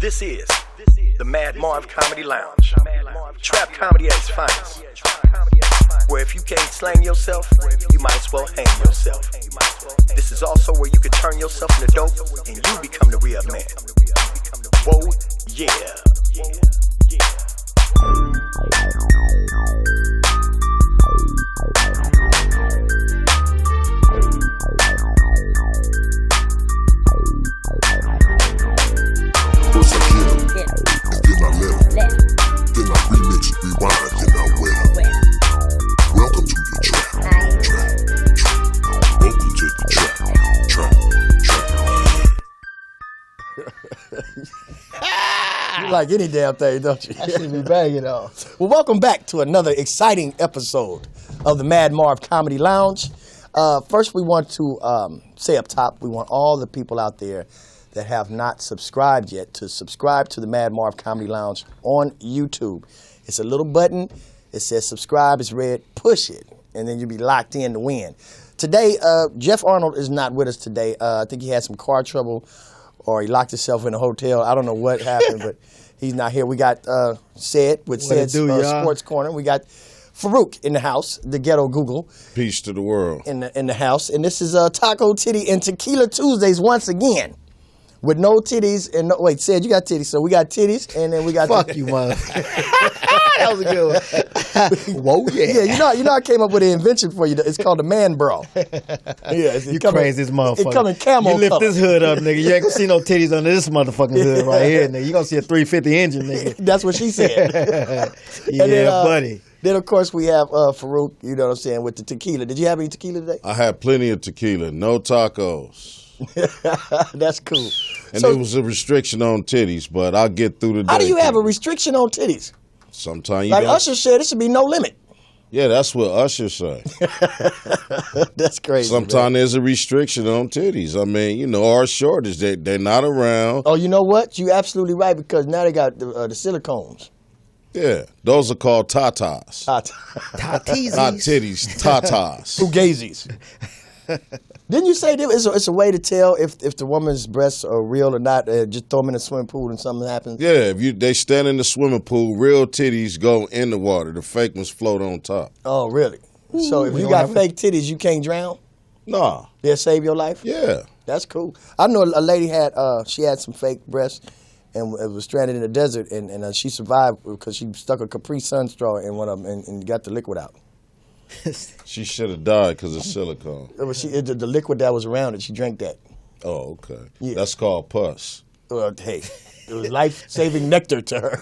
This is the Mad Marv Comedy Lounge. Trap comedy at its finest. Where if you can't slang yourself, you might as well hang yourself. This is also where you can turn yourself into dope and you become the real man. Whoa, yeah. First I get 'em, and then I let 'em. Then I remix, rewind, then I wet 'em. Welcome to the trap. Welcome to the trap. You like any damn thing, don't you? I should be banging on. Well, welcome back to another exciting episode of the Mad Marv Comedy Lounge. First, we want to say up top, we want all the people out there that have not subscribed yet to subscribe to the Mad Marv Comedy Lounge on YouTube. It's a little button. It says subscribe. It's red. Push it, and then you'll be locked in to win. Today, Jeff Arnold is not with us today. I think he had some car trouble, or he locked himself in a hotel. I don't know what happened, but he's not here. We got Sid with Sid's Sports Corner. We got Farouk in the house, the Ghetto Google. Peace to the world. In the house. And this is Taco Titty and Tequila Tuesdays once again. With no titties and no, wait, Sid, you got titties. So we got titties and then we got Fuck you, mother. That was a good one. Whoa, yeah. Yeah, you know I came up with an invention for you. It's called the man bra. Yeah, You crazy as motherfucker. It come in camo You lift color. this hood up, nigga. You ain't gonna see no titties under this motherfucking hood right here, nigga. You gonna see a 350 engine, nigga. That's what she said. Yeah, And then, buddy. Then, of course, we have Farouk, you know what I'm saying, with the tequila. Did you have any tequila today? I had plenty of tequila, no tacos. That's cool. And So- there was a restriction on titties, but I'll get through the day. How do you have a restriction on titties? Sometimes you Like got. Usher said, it should be no limit. Yeah, that's what Usher say. That's crazy. Sometimes man. there's a restriction on titties. I mean, you know, our shortage, they're not around. Oh, you know what? You're absolutely right because now they got the silicones. Yeah, those are called tatas. Not Tateezies. titties, tatas. Fugazis. Didn't you say that it's a way to tell if the woman's breasts are real or not? Just throw them in a swimming pool and something happens? Yeah, if they stand in the swimming pool, real titties go in the water. The fake ones float on top. Oh, really? So if We you don't got have fake titties, you can't drown? Nah, They'll save your life? yeah. That's cool. I know a lady had some fake breasts and was stranded in the desert, and she survived because she stuck a Capri Sun straw in one of them and got the liquid out. She should have died because of silicone. The liquid that was around it, she drank that. Oh, okay. Yeah. That's called pus. Well, hey, it was life-saving nectar to her.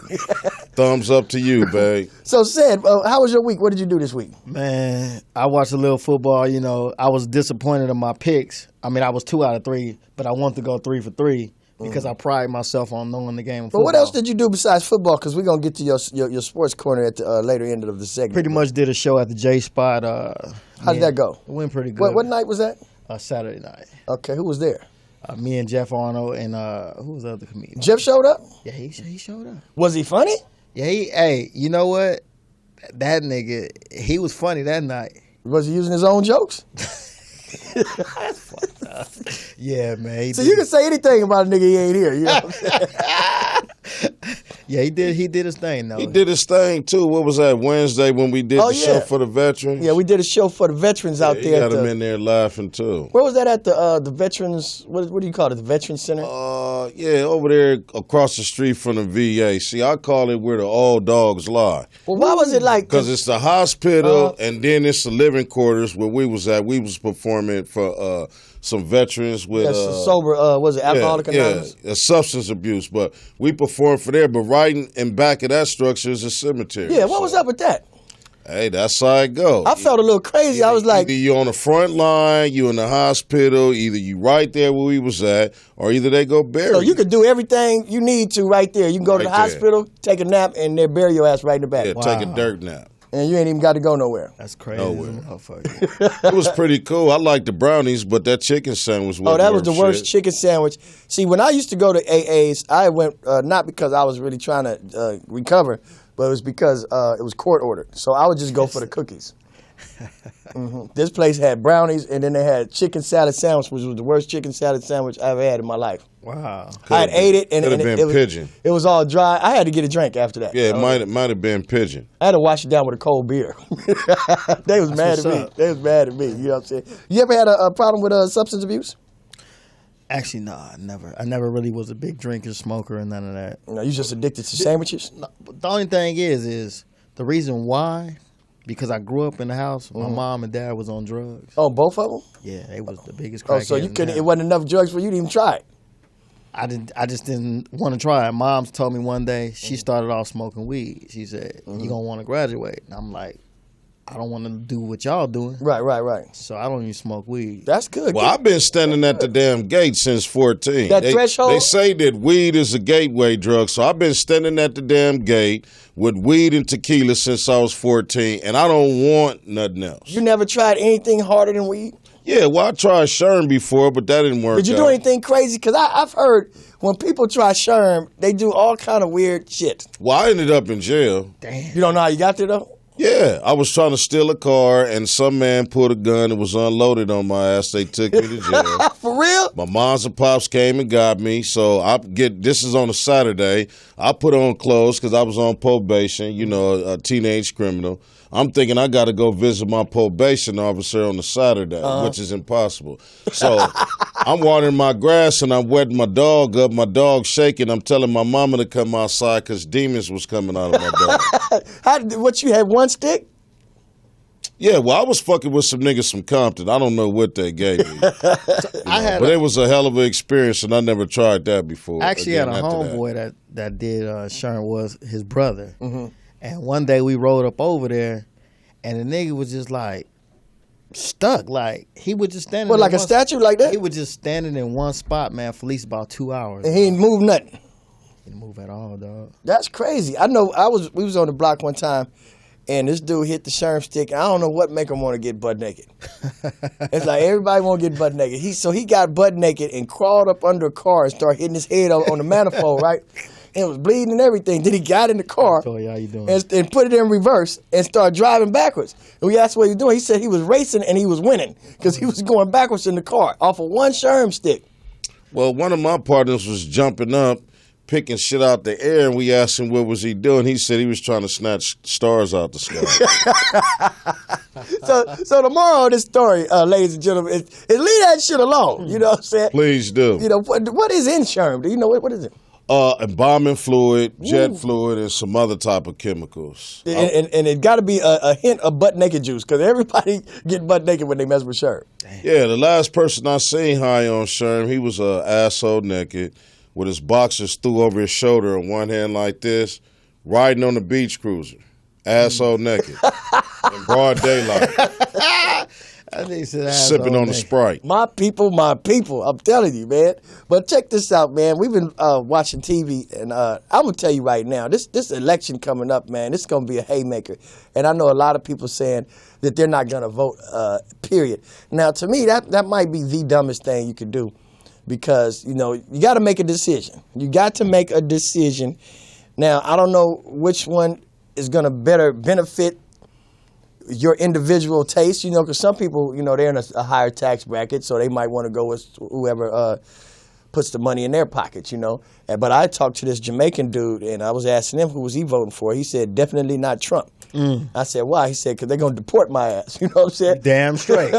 Thumbs up to you, babe. So, Sid, how was your week? What did you do this week? Man, I watched a little football. You know, I was disappointed in my picks. I mean, I was 2 out of 3, but I wanted to go 3 for 3 because I pride myself on knowing the game of football. But what else did you do besides football? Because we're going to get to your sports corner at the later end of the segment. Pretty much did a show at the J Spot. How did that go? It went pretty good. What night was that? Saturday night. Okay, who was there? Me and Jeff Arnold and who was the other comedian? Jeff showed up? Yeah, he showed up. Was he funny? Yeah, hey, you know what? That nigga, he was funny that night. Was he using his own jokes? Yeah, man. So you can say anything about a nigga he ain't here. You know what I'm saying? Yeah, he did his thing though. He did his thing, too. What was that, Wednesday when we did the show for the veterans? Yeah, we did a show for the veterans out He there. got him in there laughing, too. Where was that at the Veterans, what do you call it, the Veterans Center? Yeah, over there across the street from the VA. See, I call it where the old dogs lie. Well, why was it like... Because it's the hospital, and then it's the living quarters where we was at. We was performing for some veterans with... sober, was it Alcoholic Anonymous? Yeah, substance abuse. But we performed for there, but right in back of that structure is a cemetery. Yeah, what was up with that? Hey, that's how it go. I felt a little crazy. I was like... Either you on the front line, you in the hospital, either you right there where we was at, or either they go bury So you could do everything you need to right there. You can go to the Right there. hospital, take a nap, and they'll bury your ass right in the back. Yeah, take a dirt nap. And you ain't even got to go nowhere. That's crazy. Nowhere. Motherfucker. It was pretty cool. I liked the brownies, but that chicken sandwich was That was the worst shit. chicken sandwich. See, when I used to go to AA's, I went not because I was really trying to recover, but it was because it was court ordered. So I would just go for the cookies. This place had brownies, and then they had chicken salad sandwich, which was the worst chicken salad sandwich I ever had in my life. Wow. I had ate it, and Could have been pigeon. It was all dry. I had to get a drink after that. Yeah, it might have been pigeon. I had to wash it down with a cold beer. They was mad at me. up. They was mad at me. You know what I'm saying? You ever had a problem with substance abuse? Actually, no, I never. I never really was a big drinker, smoker, and none of that. No, you just addicted to sandwiches? No, but the only thing is the reason why, because I grew up in the house. My mom and dad was on drugs. Oh, both of them? Yeah, they was the biggest Oh, crackheads. so you in couldn't. town. It wasn't enough drugs for you to even try it. I just didn't want to try it. Mom's told me one day she started off smoking weed. She said, "You gonna want to graduate?" And I'm like, "I don't want to do what y'all doing." Right. So I don't even smoke weed. That's good. Well, I've been standing at the damn gate since 14. That threshold? They say that weed is a gateway drug, so I've been standing at the damn gate with weed and tequila since I was 14, and I don't want nothing else. You never tried anything harder than weed? Yeah, well, I tried Sherm before, but that didn't work. Did you do anything crazy? Because I've heard when people try Sherm, they do all kind of weird shit. Well, I ended up in jail. You don't know how you got there, though? Yeah, I was trying to steal a car, and some man pulled a gun and was unloaded on my ass. They took me to jail. For real? My moms and pops came and got me, so this is on a Saturday. I put on clothes because I was on probation, a teenage criminal. I'm thinking I got to go visit my probation officer on a Saturday, which is impossible. So I'm watering my grass and I'm wetting my dog up. My dog's shaking. I'm telling my mama to come outside because demons was coming out of my dog. What, you had one stick? Yeah, well, I was fucking with some niggas from Compton. I don't know what they gave me. But it was a hell of an experience, and I never tried that before. I actually had a after homeboy that did Sherm was his brother. And one day we rode up over there, and the nigga was just like stuck. Like he was just standing. What, like a statue like that? He was just standing in one spot, man, for at least about 2 hours. And he didn't move nothing. He didn't move at all, dog. That's crazy. I know. We was on the block one time, and this dude hit the Sherm stick. I don't know what make him want to get butt naked. It's like everybody want to get butt naked. He got butt naked and crawled up under a car and started hitting his head on the manifold, right? And it was bleeding and everything. Then he got in the car So how you doing? and put it in reverse and started driving backwards. And we asked what he was doing. He said he was racing and he was winning because he was going backwards in the car off of one Sherm stick. Well, one of my partners was jumping up, picking shit out the air, and we asked him what was he doing. He said he was trying to snatch stars out the sky. So the moral of this story, ladies and gentlemen, is leave that shit alone. You know what I'm saying? Please do. You know, what is in Sherm? Do you know what is it? Embalming fluid, jet fluid, and some other type of chemicals. And it got to be a hint of butt naked juice because everybody get butt naked when they mess with Sherm. Yeah, the last person I seen high on Sherm, he was asshole naked with his boxers threw over his shoulder on one hand like this, riding on the beach cruiser, asshole naked, in broad daylight, sipping on the Sprite. My people, I'm telling you, man. But check this out, man. We've been watching TV, and I'm going to tell you right now, this election coming up, man, this is going to be a haymaker. And I know a lot of people saying that they're not going to vote, period. Now, to me, that might be the dumbest thing you could do because, you got to make a decision. You got to make a decision. Now, I don't know which one is going to better benefit your individual taste, because some people, they're in a higher tax bracket, so they might want to go with whoever puts the money in their pockets, But I talked to this Jamaican dude, and I was asking him who was he voting for. He said, definitely not Trump. I said, why? He said, because they're going to deport my ass. You know what I'm saying? Damn straight.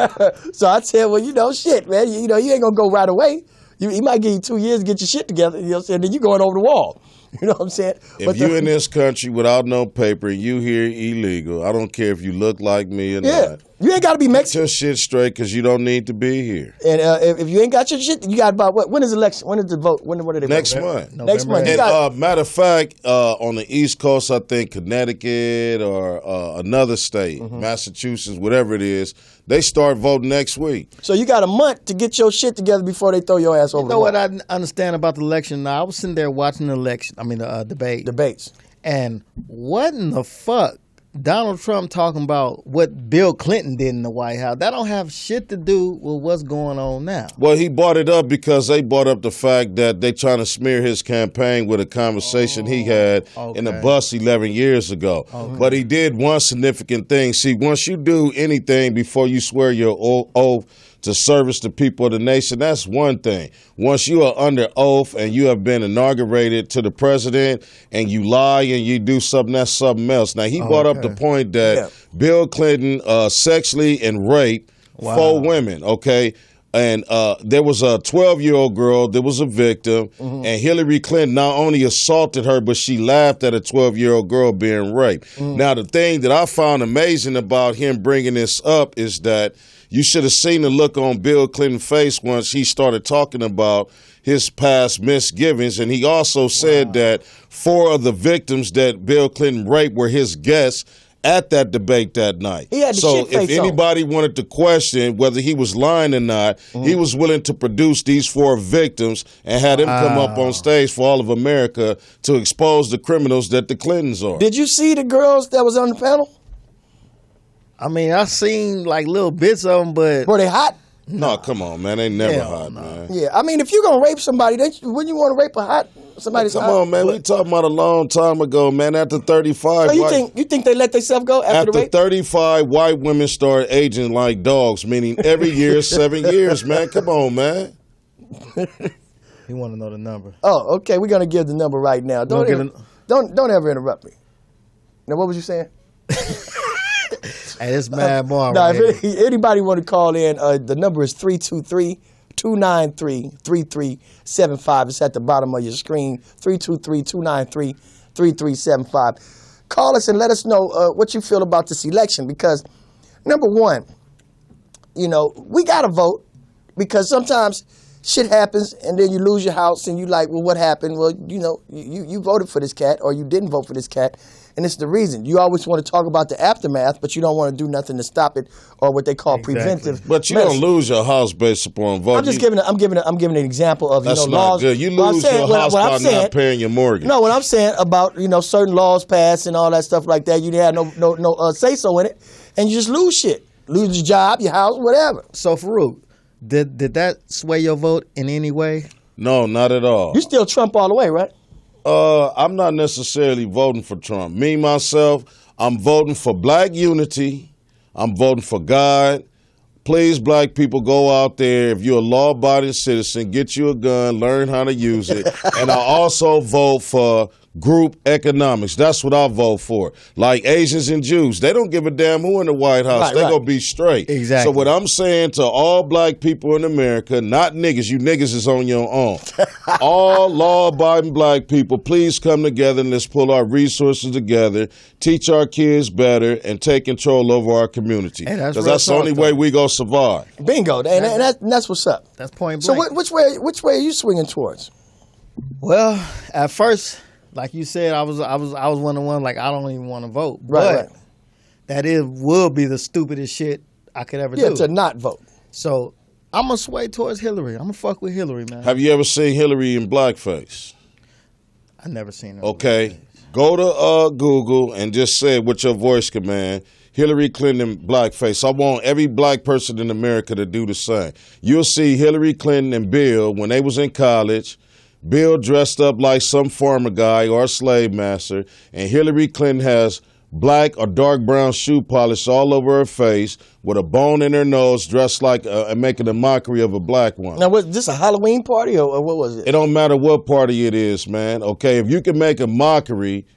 So I said, well, shit, man. You ain't going to go right away. He might give you 2 years to get your shit together, you know what I'm saying? Then you going over the wall. You know what I'm saying? If you in this country without no paper and you here illegal, I don't care if you look like me or not. You ain't got to be Get Mexican. your shit straight because you don't need to be here. And if you ain't got your shit, you got about what? When is the election? When is the vote? When are they Next vote? month. Next month. And matter of fact, on the East Coast, I think Connecticut or another state, Massachusetts, whatever it is, they start voting next week. So you got a month to get your shit together before they throw your ass over You the know wall. what I understand about the election? Now, I was sitting there watching the election. I mean, the debate. Debates. And what in the fuck Donald Trump talking about what Bill Clinton did in the White House, that don't have shit to do with what's going on now. Well, he brought it up because they brought up the fact that they trying to smear his campaign with a conversation he had in a bus 11 years ago. But he did one significant thing. See, once you do anything before you swear your oath to service the people of the nation, that's one thing. Once you are under oath and you have been inaugurated to the president and you lie and you do something, that's something else. Now, he brought up the point that Bill Clinton sexually and raped 4 women, okay? And there was a 12-year-old girl that was a victim, and Hillary Clinton not only assaulted her, but she laughed at a 12-year-old girl being raped. Now, the thing that I found amazing about him bringing this up is that you should have seen the look on Bill Clinton's face once he started talking about his past misgivings. And he also said that 4 of the victims that Bill Clinton raped were his guests at that debate that night. He had the so shit face if anybody wanted to question whether he was lying or not, he was willing to produce these 4 victims and had them come up on stage for all of America to expose the criminals that the Clintons are. Did you see the girls that was on the panel? I mean, I seen like little bits of them, but Were they hot? No, come on, man. They never hot, man. Yeah, I mean, if you're gonna rape somebody, wouldn't you want to rape a hot somebody? Come on, man. We talking about a long time ago, man. After 35, So you think they let themselves go after the rape? 35, white women start aging like dogs, meaning every year, 7 years, man. Come on, man. he want to know the number. Oh, okay. We're gonna give the number right now. Don't ever interrupt me. Now, what was you saying? Hey, this Mad Marv. No, if anybody want to call in, the number is 323-293-3375. It's at the bottom of your screen, 323-293-3375. Call us and let us know what you feel about this election because, number one, we got to vote because sometimes shit happens and then you lose your house and you like, well, what happened? Well, you voted for this cat or you didn't vote for this cat. And it's the reason. You always want to talk about the aftermath, but you don't want to do nothing to stop it or what they call preventive. But you medicine. don't lose your house based upon voting. I'm just giving an example of That's not laws. good. You lose your house by not paying your mortgage. No, what I'm saying about certain laws passed and all that stuff like that, you didn't have no say so in it, and you just lose shit, lose your job, your house, whatever. So Farouk, did that sway your vote in any way? No, not at all. You still Trump all the way, right? I'm not necessarily voting for Trump. Me, myself, I'm voting for black unity. I'm voting for God. Please, black people, go out there. If you're a law-abiding citizen, get you a gun, learn how to use it. And I also vote for group economics. That's what I vote for. Like Asians and Jews, they don't give a damn who in the White House. They're going to be straight. Exactly. So what I'm saying to all black people in America, not niggas, you niggas is on your own. All law-abiding black people, please come together and let's pull our resources together, teach our kids better, and take control over our community. Because that's the only way we going to survive. Bingo. And that's what's up. That's point blank. So which way are you swinging towards? Well, at first, like you said, I was one of the ones like I don't even want to vote. Right. That will be the stupidest shit I could ever do. Yeah, to not vote. So I'm gonna sway towards Hillary. I'm gonna fuck with Hillary, man. Have you ever seen Hillary in blackface? I never seen her. Okay. Go to Google and just say it with your voice command, Hillary Clinton blackface. I want every black person in America to do the same. You'll see Hillary Clinton and Bill when they was in college. Bill dressed up like some farmer guy or a slave master, and Hillary Clinton has black or dark brown shoe polish all over her face with a bone in her nose, dressed like making a mockery of a black woman. Now, was this a Halloween party or what was it? It don't matter what party it is, man. Okay, if you can make a mockery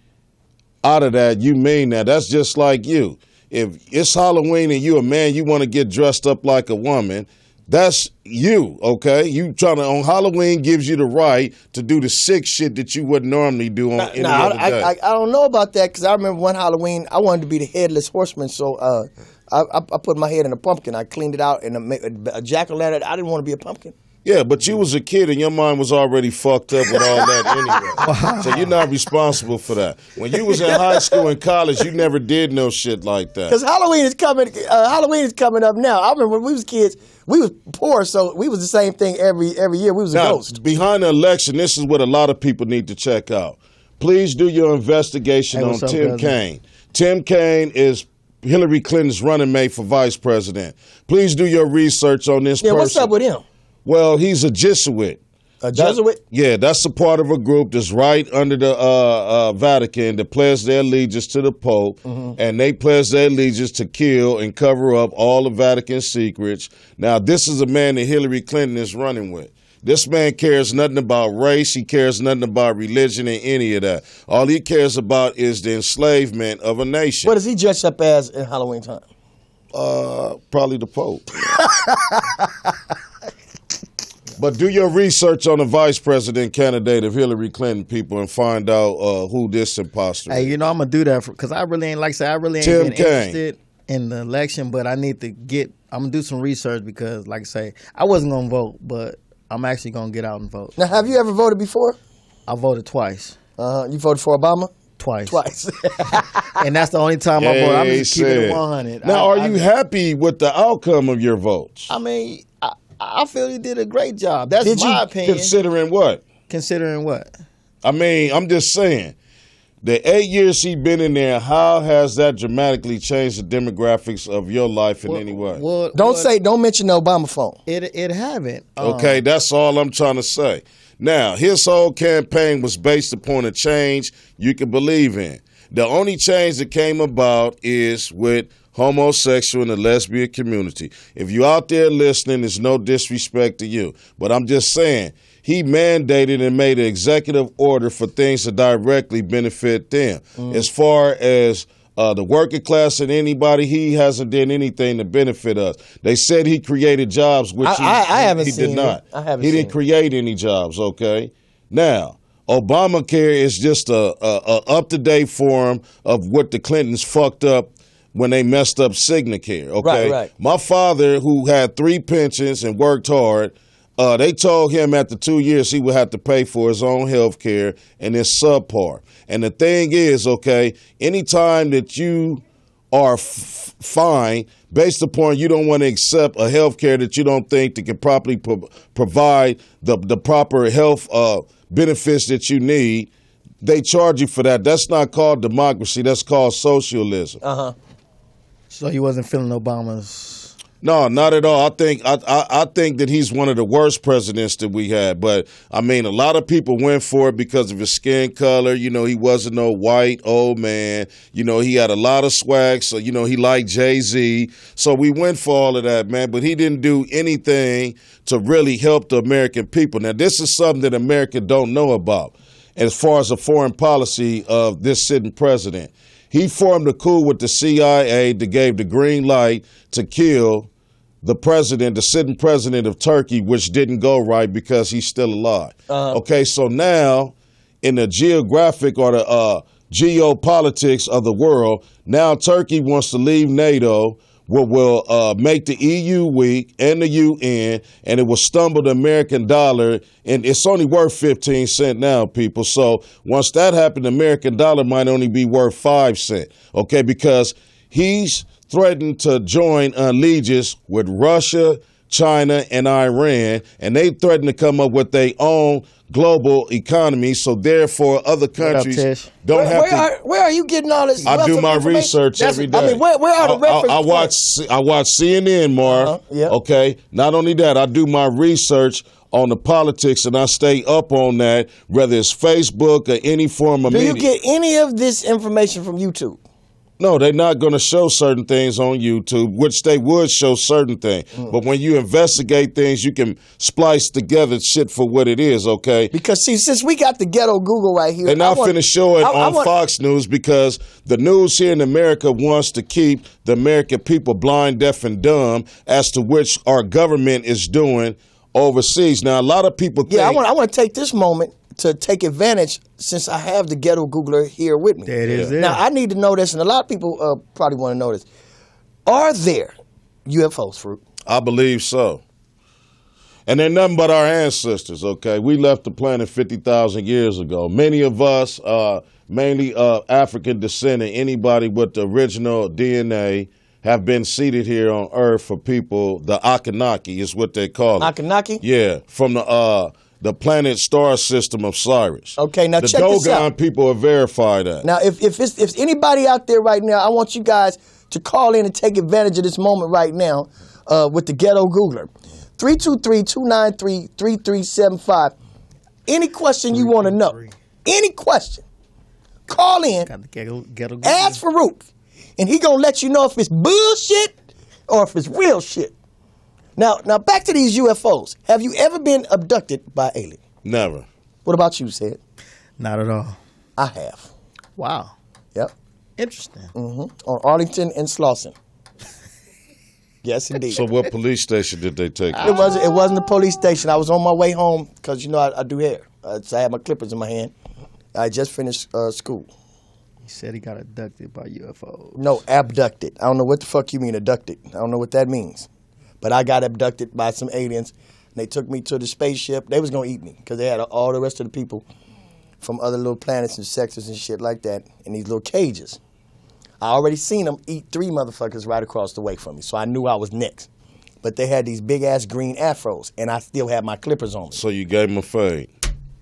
out of that, you mean that. That's just like you. If it's Halloween and you a man, you want to get dressed up like a woman. That's you, okay? You trying to, on Halloween gives you the right to do the sick shit that you wouldn't normally do on any other day. I don't know about that because I remember one Halloween, I wanted to be the headless horseman, so I put my head in a pumpkin. I cleaned it out and a jack-o'-lantern. I didn't want to be a pumpkin. Yeah, but you was a kid and your mind was already fucked up with all that anyway. So you're not responsible for that. When you was in high school and college, you never did no shit like that. Because Halloween is coming up now. I remember when we was kids, we was poor, so we was the same thing every year. We was a ghost. Behind the election, this is what a lot of people need to check out. Please do your investigation on Tim Kaine. Tim Kaine is Hillary Clinton's running mate for vice president. Please do your research on this person. Yeah, what's up with him? Well, he's a Jesuit. A Jesuit? Yeah, that's a part of a group that's right under the Vatican that pledge their allegiance to the Pope, and they pledge their allegiance to kill and cover up all the Vatican secrets. Now, this is a man that Hillary Clinton is running with. This man cares nothing about race. He cares nothing about religion and any of that. All he cares about is the enslavement of a nation. What does he dress up as in Halloween time? Probably the Pope. But do your research on the vice president candidate of Hillary Clinton, people, and find out who this imposter is. Hey, I'm going to do that because I really ain't, like I said, I really ain't Tim been Kaine. interested in the election, but I need to I'm going to do some research because, like I say, I wasn't going to vote, but I'm actually going to get out and vote. Now, have you ever voted before? I voted twice. You voted for Obama? Twice. And that's the only time I voted. I'm just keeping it 100. Now, are you happy with the outcome of your votes? I mean, I feel he did a great job. That's my opinion. Considering what? Considering what? I mean, I'm just saying, the 8 years he been in there, how has that dramatically changed the demographics of your life in any way? Don't mention the Obama phone. It haven't. Okay, that's all I'm trying to say. Now, his whole campaign was based upon a change you can believe in. The only change that came about is with homosexual and the lesbian community. If you out there listening, there's no disrespect to you. But I'm just saying, he mandated and made an executive order for things to directly benefit them. As far as the working class and anybody, he hasn't done anything to benefit us. They said he created jobs, which he did not. He didn't create any jobs, okay? Now, Obamacare is just a up-to-date form of what the Clintons fucked up when they messed up Signacare, okay? Right. My father, who had 3 pensions and worked hard, they told him after 2 years he would have to pay for his own health care, and it's subpar. And the thing is, okay, anytime that you are fine based upon you don't want to accept a health care that you don't think that can properly provide the proper health benefits that you need, they charge you for that. That's not called democracy. That's called socialism. So he wasn't feeling Obama's. No, not at all. I think that he's one of the worst presidents that we had. But, I mean, a lot of people went for it because of his skin color. You know, he wasn't no white old man. You know, he had a lot of swag. So, you know, he liked Jay-Z. So we went for all of that, man. But he didn't do anything to really help the American people. Now, this is something that America don't know about as far as the foreign policy of this sitting president. He formed a coup with the CIA that gave the green light to kill the president, the sitting president of Turkey, which didn't go right because he's still alive. Okay, so now in the geographic or the geopolitics of the world, now Turkey wants to leave NATO, what will make the EU weak and the UN, and it will stumble the American dollar, and it's only worth 15 cents now, people. So once that happened, the American dollar might only be worth 5 cents, okay, because he's threatened to join allegiance with Russia, China, and Iran, and they threatened to come up with their own global economy, so therefore other countries don't have to. Where are you getting all this? I do my research every day. I mean, where are the reference points? I watch CNN, Marv. Okay. Not only that, I do my research on the politics, and I stay up on that, whether it's Facebook or any form of media. Do you get any of this information from YouTube? No, they're not going to show certain things on YouTube, which they would show certain things. But when you investigate things, you can splice together shit for what it is, okay? Because, see, since we got the ghetto Google right here. They're not finna show it on Fox News because the news here in America wants to keep the American people blind, deaf, and dumb as to which our government is doing overseas. Now, a lot of people think... Yeah, I want to take this moment to take advantage, since I have the ghetto Googler here with me. There it is. Now, I need to know this, and a lot of people probably want to know this. Are there UFOs, Fruit? I believe so. And they're nothing but our ancestors, okay? We left the planet 50,000 years ago. Many of us, mainly African descent, and anybody with the original DNA, have been seated here on Earth for people. The Akanaki is what they call it. Akanaki? Yeah, from the the planet star system of Cyrus. Okay, now the check this out. Dogon people have verified that. Now, if anybody out there right now, I want you guys to call in and take advantage of this moment right now with the Ghetto Googler. 323-293-3375. Any question you want to know, any question, call in, Got the ghetto ask Farouk, and he gonna let you know if it's bullshit or if it's real shit. Now back to these UFOs. Have you ever been abducted by alien? Never. What about you, Sid? Not at all. I have. Wow. Yep. Interesting. On Arlington and Slauson. Yes, indeed. So what police station did they take? It wasn't a police station. I was on my way home because I do hair. So I had my clippers in my hand. I just finished school. He said he got abducted by UFOs. No, abducted. I don't know what the fuck you mean abducted. I don't know what that means. But I got abducted by some aliens. And they took me to the spaceship. They was going to eat me because they had all the rest of the people from other little planets and sectors and shit like that in these little cages. I already seen them eat 3 motherfuckers right across the way from me, so I knew I was next. But they had these big-ass green afros, and I still had my clippers on me. So you gave them a fade.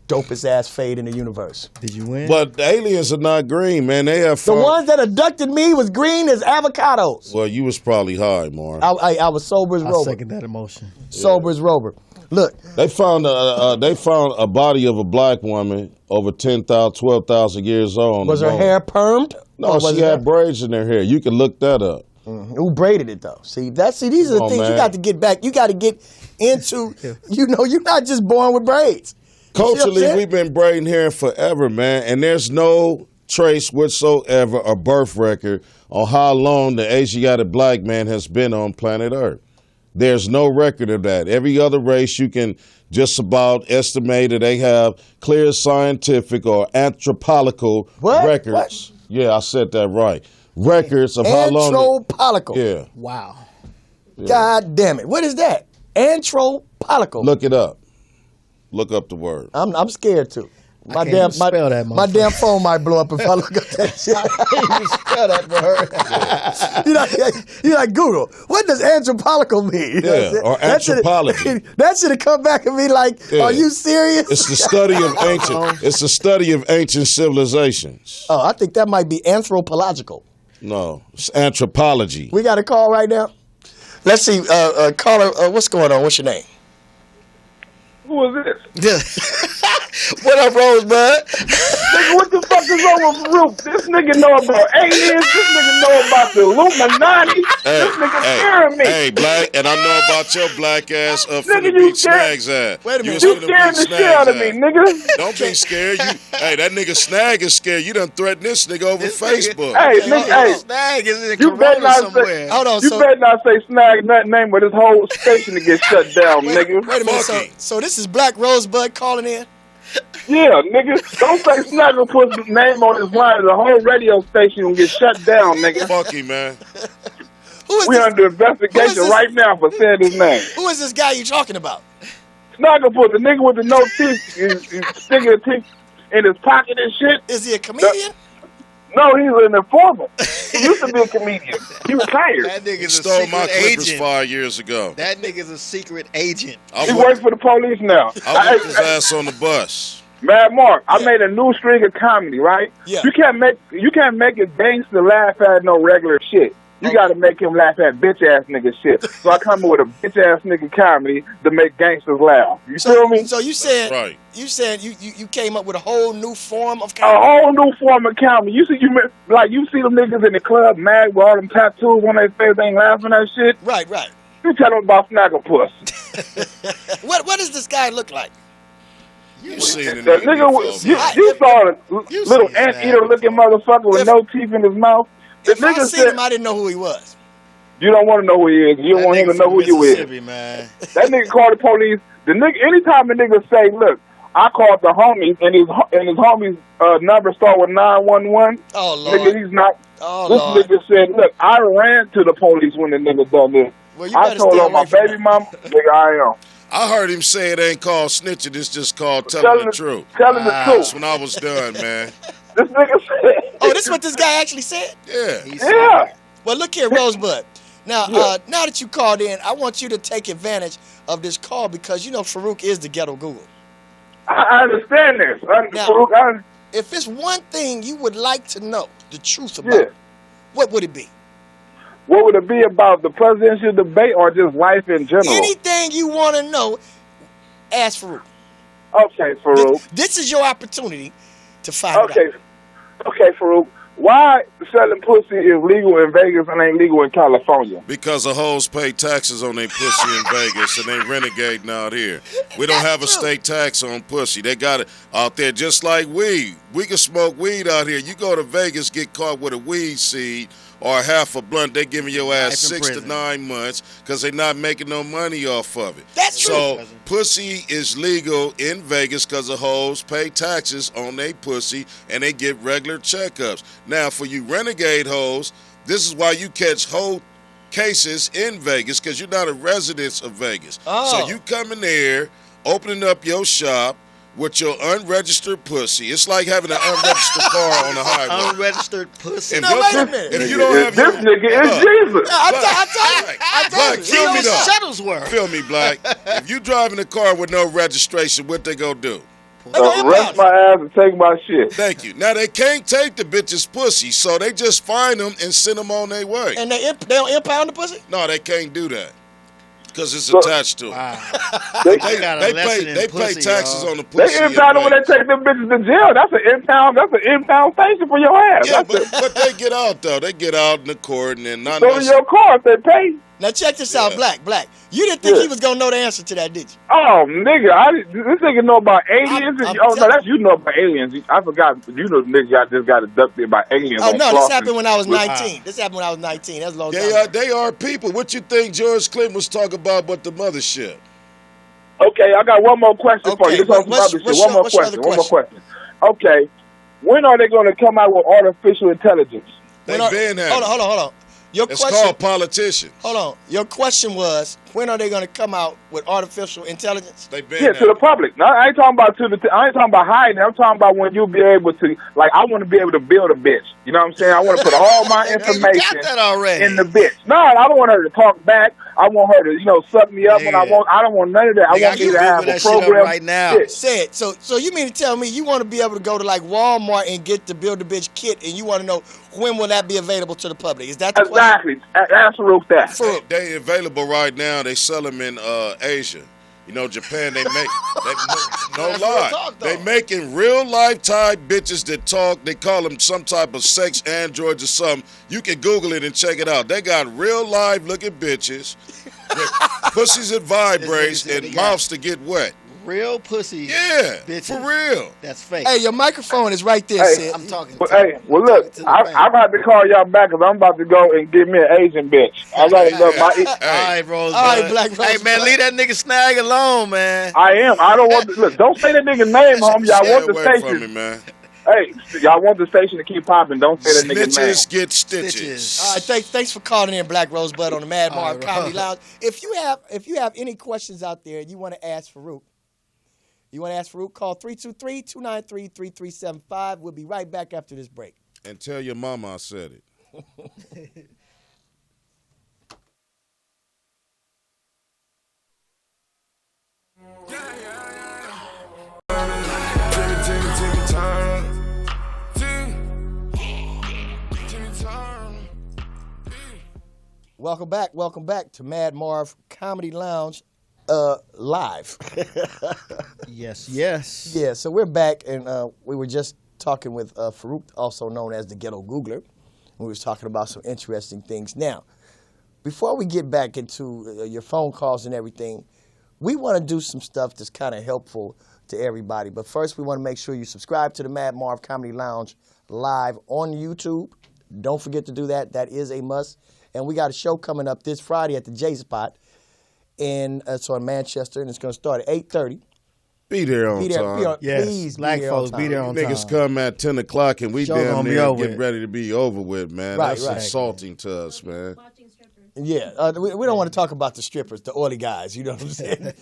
Dopest-ass fade in the universe. Did you win? But the aliens are not green, man. They have The fun. ones that abducted me was green as avocados. Well, you was probably high, Marv. I was sober as I Rover. second that emotion. Sober as Rover. Look, They found a body of a black woman over 10,000, 12,000 years old. on was the her moon. hair permed? No, Or was she it had braids in her hair. You can look that up. Who braided it though? See, these are the Come on, things you man. got to get back. You got to get into. You're not just born with braids. You see what I'm Culturally, saying? we've been braiding hair forever, man, and there's no trace whatsoever or birth record on how long the Asiatic black man has been on planet Earth. There's no record of that. Every other race you can just about estimate that they have clear scientific or anthropological What? records. What? Yeah, I said that right. Records of how long. Anthropological. Yeah, Wow. God damn it! What is that? Anthropological. look it up. Look up the word. I'm scared too. My can't damn even spell that my motherfucker. damn phone might blow up if I look up that shit. You spell that word. you like Google. What does anthropological mean? You know what I'm Yeah, saying? or That shoulda- anthropology. That should have come back and be like, Yeah. "Are you serious?" It's the study of ancient. It's the study of ancient civilizations. Oh, I think that might be anthropological. No, it's anthropology. We got a call right now. Let's see, caller. What's going on? What's your name? Who is this? What up, Rosebud? Nigga, what the fuck is wrong with Farouk? This nigga know about aliens. This nigga know about the Illuminati. This nigga scaring me. Hey, black, and I know about your black ass Nigga, finna you beat scared- Snag's ass. Wait a minute. was You finna scaring beat the shit out of me, Snag's ass. nigga. Don't be scared. Hey, that nigga Snag is scared. You done threatened this nigga over Facebook. Hey, nigga, hey. Snag is in You better Corona not somewhere. say. Hold on, You so- better not say Snag that name, but his whole station to get shut down, nigga. Wait a minute. Fuck him. So this is Black Rosebud calling in. Yeah, nigga. Don't say Snag will put his name on his line. The whole radio station will get shut down, nigga. Fuck him, man. Who is We this? under investigation this? right now for saying his name. Who is this guy you talking about? Snag will put the nigga with the no teeth, is sticking the teeth in his pocket and shit. Is he a comedian? No, he's an informant. He used to be a comedian. He retired. That nigga's a Stole my secret clippers agent. 5 years ago. That nigga's a secret agent. I He whipped, works for the police now. I whipped his ass on the bus. Mad Mark, I made a new string of comedy, right? Yeah. You can't make a gangster laugh at no regular shit. You gotta make him laugh at bitch ass nigga shit. So I come up with a bitch ass nigga comedy to make gangsters laugh. You feel me? So you said Right. you came up with a whole new form of A comedy. whole new form of comedy. You see them niggas in the club mad with all them tattoos on their face, they ain't laughing at shit. Right. You tell them about Snagglepuss. What does this guy look like? You seen it. The nigga, you saw a You little seen anteater looking motherfucker with If- no teeth in his mouth. The If I nigga seen said, him, I didn't know who he was. you don't want to know who he is. You don't want him to know who you is. Mississippi, man. That nigga called the police. The nigga, anytime a nigga say, look, I called the homies, and his homies' number start with 911. Oh Lord. Nigga, he's not. Oh This Lord. nigga said, look, I ran to the police when the nigga done this. Well, you I better told stay on my away from baby that. mama, nigga, I am. I heard him say it ain't called snitching. It's just called telling the truth. Telling the That's truth. when I was done, man. This nigga said. Oh, this is what this guy actually said? Yeah. Yeah. Well, look here, Rosebud. Now, now that you called in, I want you to take advantage of this call because you know Farouk is the ghetto Google. I understand this. Now, if it's one thing you would like to know the truth about, what would it be? What would it be about the presidential debate or just life in general? Anything you want to know, ask Farouk. Okay, Farouk. This is your opportunity to find out. Okay, Farouk. Why selling pussy is legal in Vegas and ain't legal in California? Because the hoes pay taxes on their pussy in Vegas and they renegading out here. We don't have a state tax on pussy. They got it out there just like weed. We can smoke weed out here. You go to Vegas, get caught with a weed seed or half a blunt, they giving your ass 6 to 9 months because they not making no money off of it. That's true. So pussy is legal in Vegas because the hoes pay taxes on their pussy and they get regular checkups. Now, for you renegade hoes, this is why you catch hoe cases in Vegas because you're not a resident of Vegas. Oh. So you come in there, opening up your shop, with your unregistered pussy. It's like having an unregistered car on the highway. Unregistered pussy. Wait a minute. If you don't have this nigga is Jesus. I Black, feel me though. Shuttlesworth. Feel me, Black. If you driving a car with no registration, what they gonna do? Arrest my ass and take my shit. Thank you. Now, they can't take the bitch's pussy, so they just find them and send them on their way. And they don't impound the pussy? No, they can't do that. Because it's attached to it. Wow. They pay taxes on the pussy. They impound when they take them bitches to jail. That's an impound station for your ass. Yeah, but they get out, though. They get out in the court and then not go to your car if they pay. Now check this out, Black. You didn't think he was gonna know the answer to that, did you? Oh, nigga, this nigga know about aliens. No, that's you know about aliens. I forgot. You know, nigga, just got abducted by aliens. Oh no, this happened when I was 19. This happened when I was 19. That's a long time ago. They are people. What you think George Clinton was talking about but the mothership? Okay, I got one more question for you. One more question. Okay, when are they going to come out with artificial intelligence? They've been at Hold on. It's called politicians. Hold on. Your question was, when are they going to come out with artificial intelligence? They've been to the public. No, I ain't talking about I ain't talking about hiding. I'm talking about when you'll be able to, like, I want to be able to build a bitch. You know what I'm saying? I want to put all my information you got that already. in the bitch. No, I don't want her to talk back. I want her to, suck me up when I want. I don't want none of that. I want me to have a program right now. Say it. So you mean to tell me you want to be able to go to like Walmart and get the Build a Bitch kit, and you want to know when will that be available to the public? Is that the exactly? Ask Farouk that. They available right now. They sell them in Asia. Japan, they make, no lie. They making real life type bitches that talk. They call them some type of sex androids or something. You can Google it and check it out. They got real live looking bitches with pussies that vibrates and mouths to get wet. Real pussy. Yeah, bitches. For real. That's fake. Hey, your microphone is right there, Sid. I'm talking. Well, look, I'm about to call y'all back because I'm about to go and get me an Asian bitch. I gotta go. All right, Rose. All right, Black Rose. Hey, man, leave that nigga Snag alone, man. I am. I don't want to. Look, don't say that nigga name, homie. Y'all want the station. From me, man. Hey, y'all want the station to keep popping. Don't say that nigga name. Snitches get stitches. All right, thanks for calling in, Black Rosebud, on the Mad Marv Comedy Lounge. If you have any questions out there and you want to ask Farouk, call 323-293-3375. We'll be right back after this break. And tell your mama I said it. Welcome back to Mad Marv Comedy Lounge live. Yes. Yeah, so we're back, and we were just talking with Farouk, also known as the Ghetto Googler. We was talking about some interesting things. Now, before we get back into your phone calls and everything, we want to do some stuff that's kind of helpful to everybody. But first, we want to make sure you subscribe to the Mad Marv Comedy Lounge live on YouTube. Don't forget to do that. That is a must. And we got a show coming up this Friday at the J Spot. And it's on Manchester, and it's going to start at 8:30. Be there on time. Please, black folks, be there on time. Niggas come at 10 o'clock, and we Show damn gonna near be getting ready to be over with, man. Right, That's right. insulting to us, man. Yeah, we don't want to talk about the strippers, the oily guys, you know what I'm saying?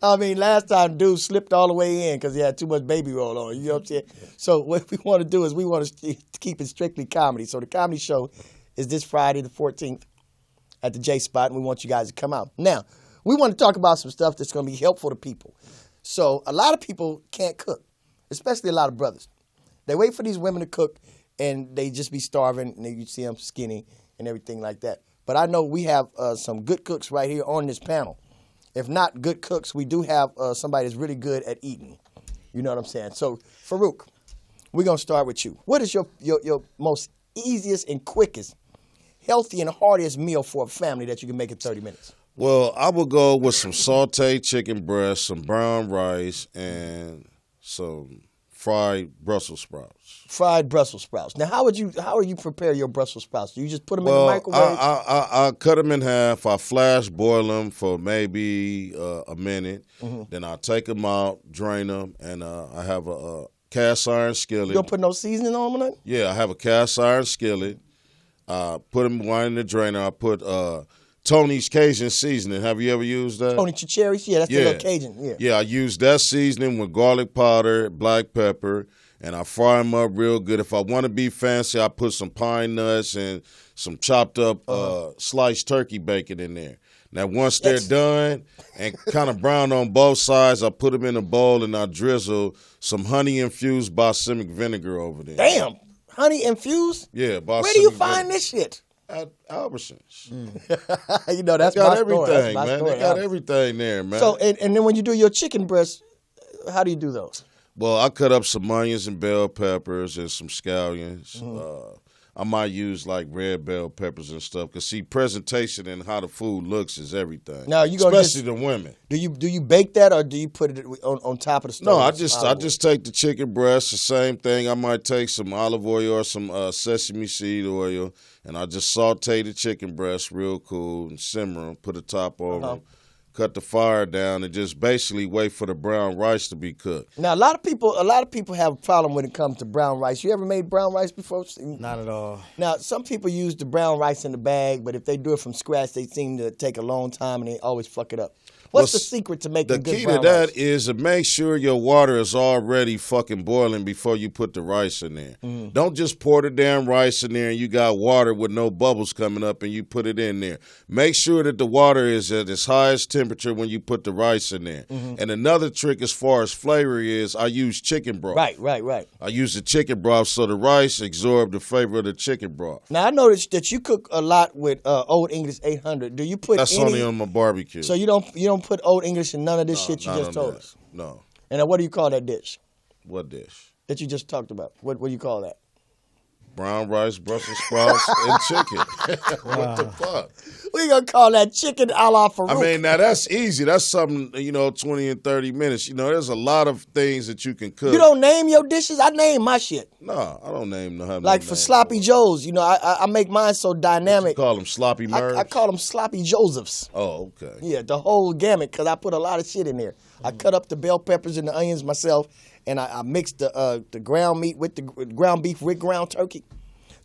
I mean, last time dude slipped all the way in because he had too much baby roll on, you know what I'm saying? So what we want to do is we want to keep it strictly comedy. So the comedy show is this Friday the 14th at the J Spot, and we want you guys to come out. Now, we want to talk about some stuff that's going to be helpful to people. So a lot of people can't cook, especially a lot of brothers. They wait for these women to cook, and they just be starving, and you see them skinny and everything like that. But I know we have some good cooks right here on this panel. If not good cooks, we do have somebody that's really good at eating. You know what I'm saying? So, Farouk, we're going to start with you. What is your most easiest and quickest, healthy and heartiest meal for a family that you can make in 30 minutes? Well, I would go with some sauteed chicken breast, some brown rice, and some fried Brussels sprouts. Fried Brussels sprouts. Now, how do you prepare your Brussels sprouts? Do you just put them in the microwave? I cut them in half. I flash boil them for maybe a minute. Mm-hmm. Then I take them out, drain them, and I have a cast iron skillet. You don't put no seasoning on them? Yeah, I have a cast iron skillet. Put them one in the drainer. I put Tony's Cajun seasoning. Have you ever used that? Tony Chicheris? Yeah, that's the little Cajun. Yeah. Yeah, I use that seasoning with garlic powder, black pepper, and I fry them up real good. If I want to be fancy, I put some pine nuts and some chopped up sliced turkey bacon in there. Now, once they're done and kind of brown on both sides, I put them in a bowl and I drizzle some honey-infused balsamic vinegar over there. Damn! Honey infused? Yeah, balsamic Where do you find this shit? At Albertsons. You know, that's they got my everything, store. man. Store. They got everything there, man. So, and then when you do your chicken breast, how do you do those? Well, I cut up some onions and bell peppers and some scallions. Mm-hmm. I might use like red bell peppers and stuff. Cause see, presentation and how the food looks is everything. Now you gonna especially the women. Do you bake that or do you put it on top of the stove? No, I just take the chicken breast, the same thing. I might take some olive oil or some sesame seed oil, and I just saute the chicken breast real cool and simmer them. Put the top over them. Cut the fire down and just basically wait for the brown rice to be cooked. Now a lot of people have a problem when it comes to brown rice. You ever made brown rice before? Not at all. Now some people use the brown rice in the bag, but if they do it from scratch, they seem to take a long time and they always fuck it up. What's the secret to making good brown rice? The key to that is to make sure your water is already fucking boiling before you put the rice in there. Mm. Don't just pour the damn rice in there and you got water with no bubbles coming up and you put it in there. Make sure that the water is at its highest temperature when you put the rice in there. Mm-hmm. And another trick as far as flavor is I use chicken broth. Right. I use the chicken broth so the rice absorb the flavor of the chicken broth. Now I noticed that you cook a lot with Old English 800. Do you put That's only on my barbecue. So you don't put Old English in none of this shit you just told us? No. And what do you call that dish? What dish? That you just talked about. What do you call that? Brown rice, Brussels sprouts, and chicken. What the fuck? We gonna call that chicken a la Farouk. I mean, now that's easy. That's something, 20 and 30 minutes. There's a lot of things that you can cook. You don't name your dishes? I name my shit. No, I don't name no. Like for Sloppy Joes, I make mine so dynamic. You call them Sloppy Mervs? I call them Sloppy Josephs. Oh, okay. Yeah, the whole gamut, because I put a lot of shit in there. I cut up the bell peppers and the onions myself, and I mix the ground meat with the ground beef with ground turkey.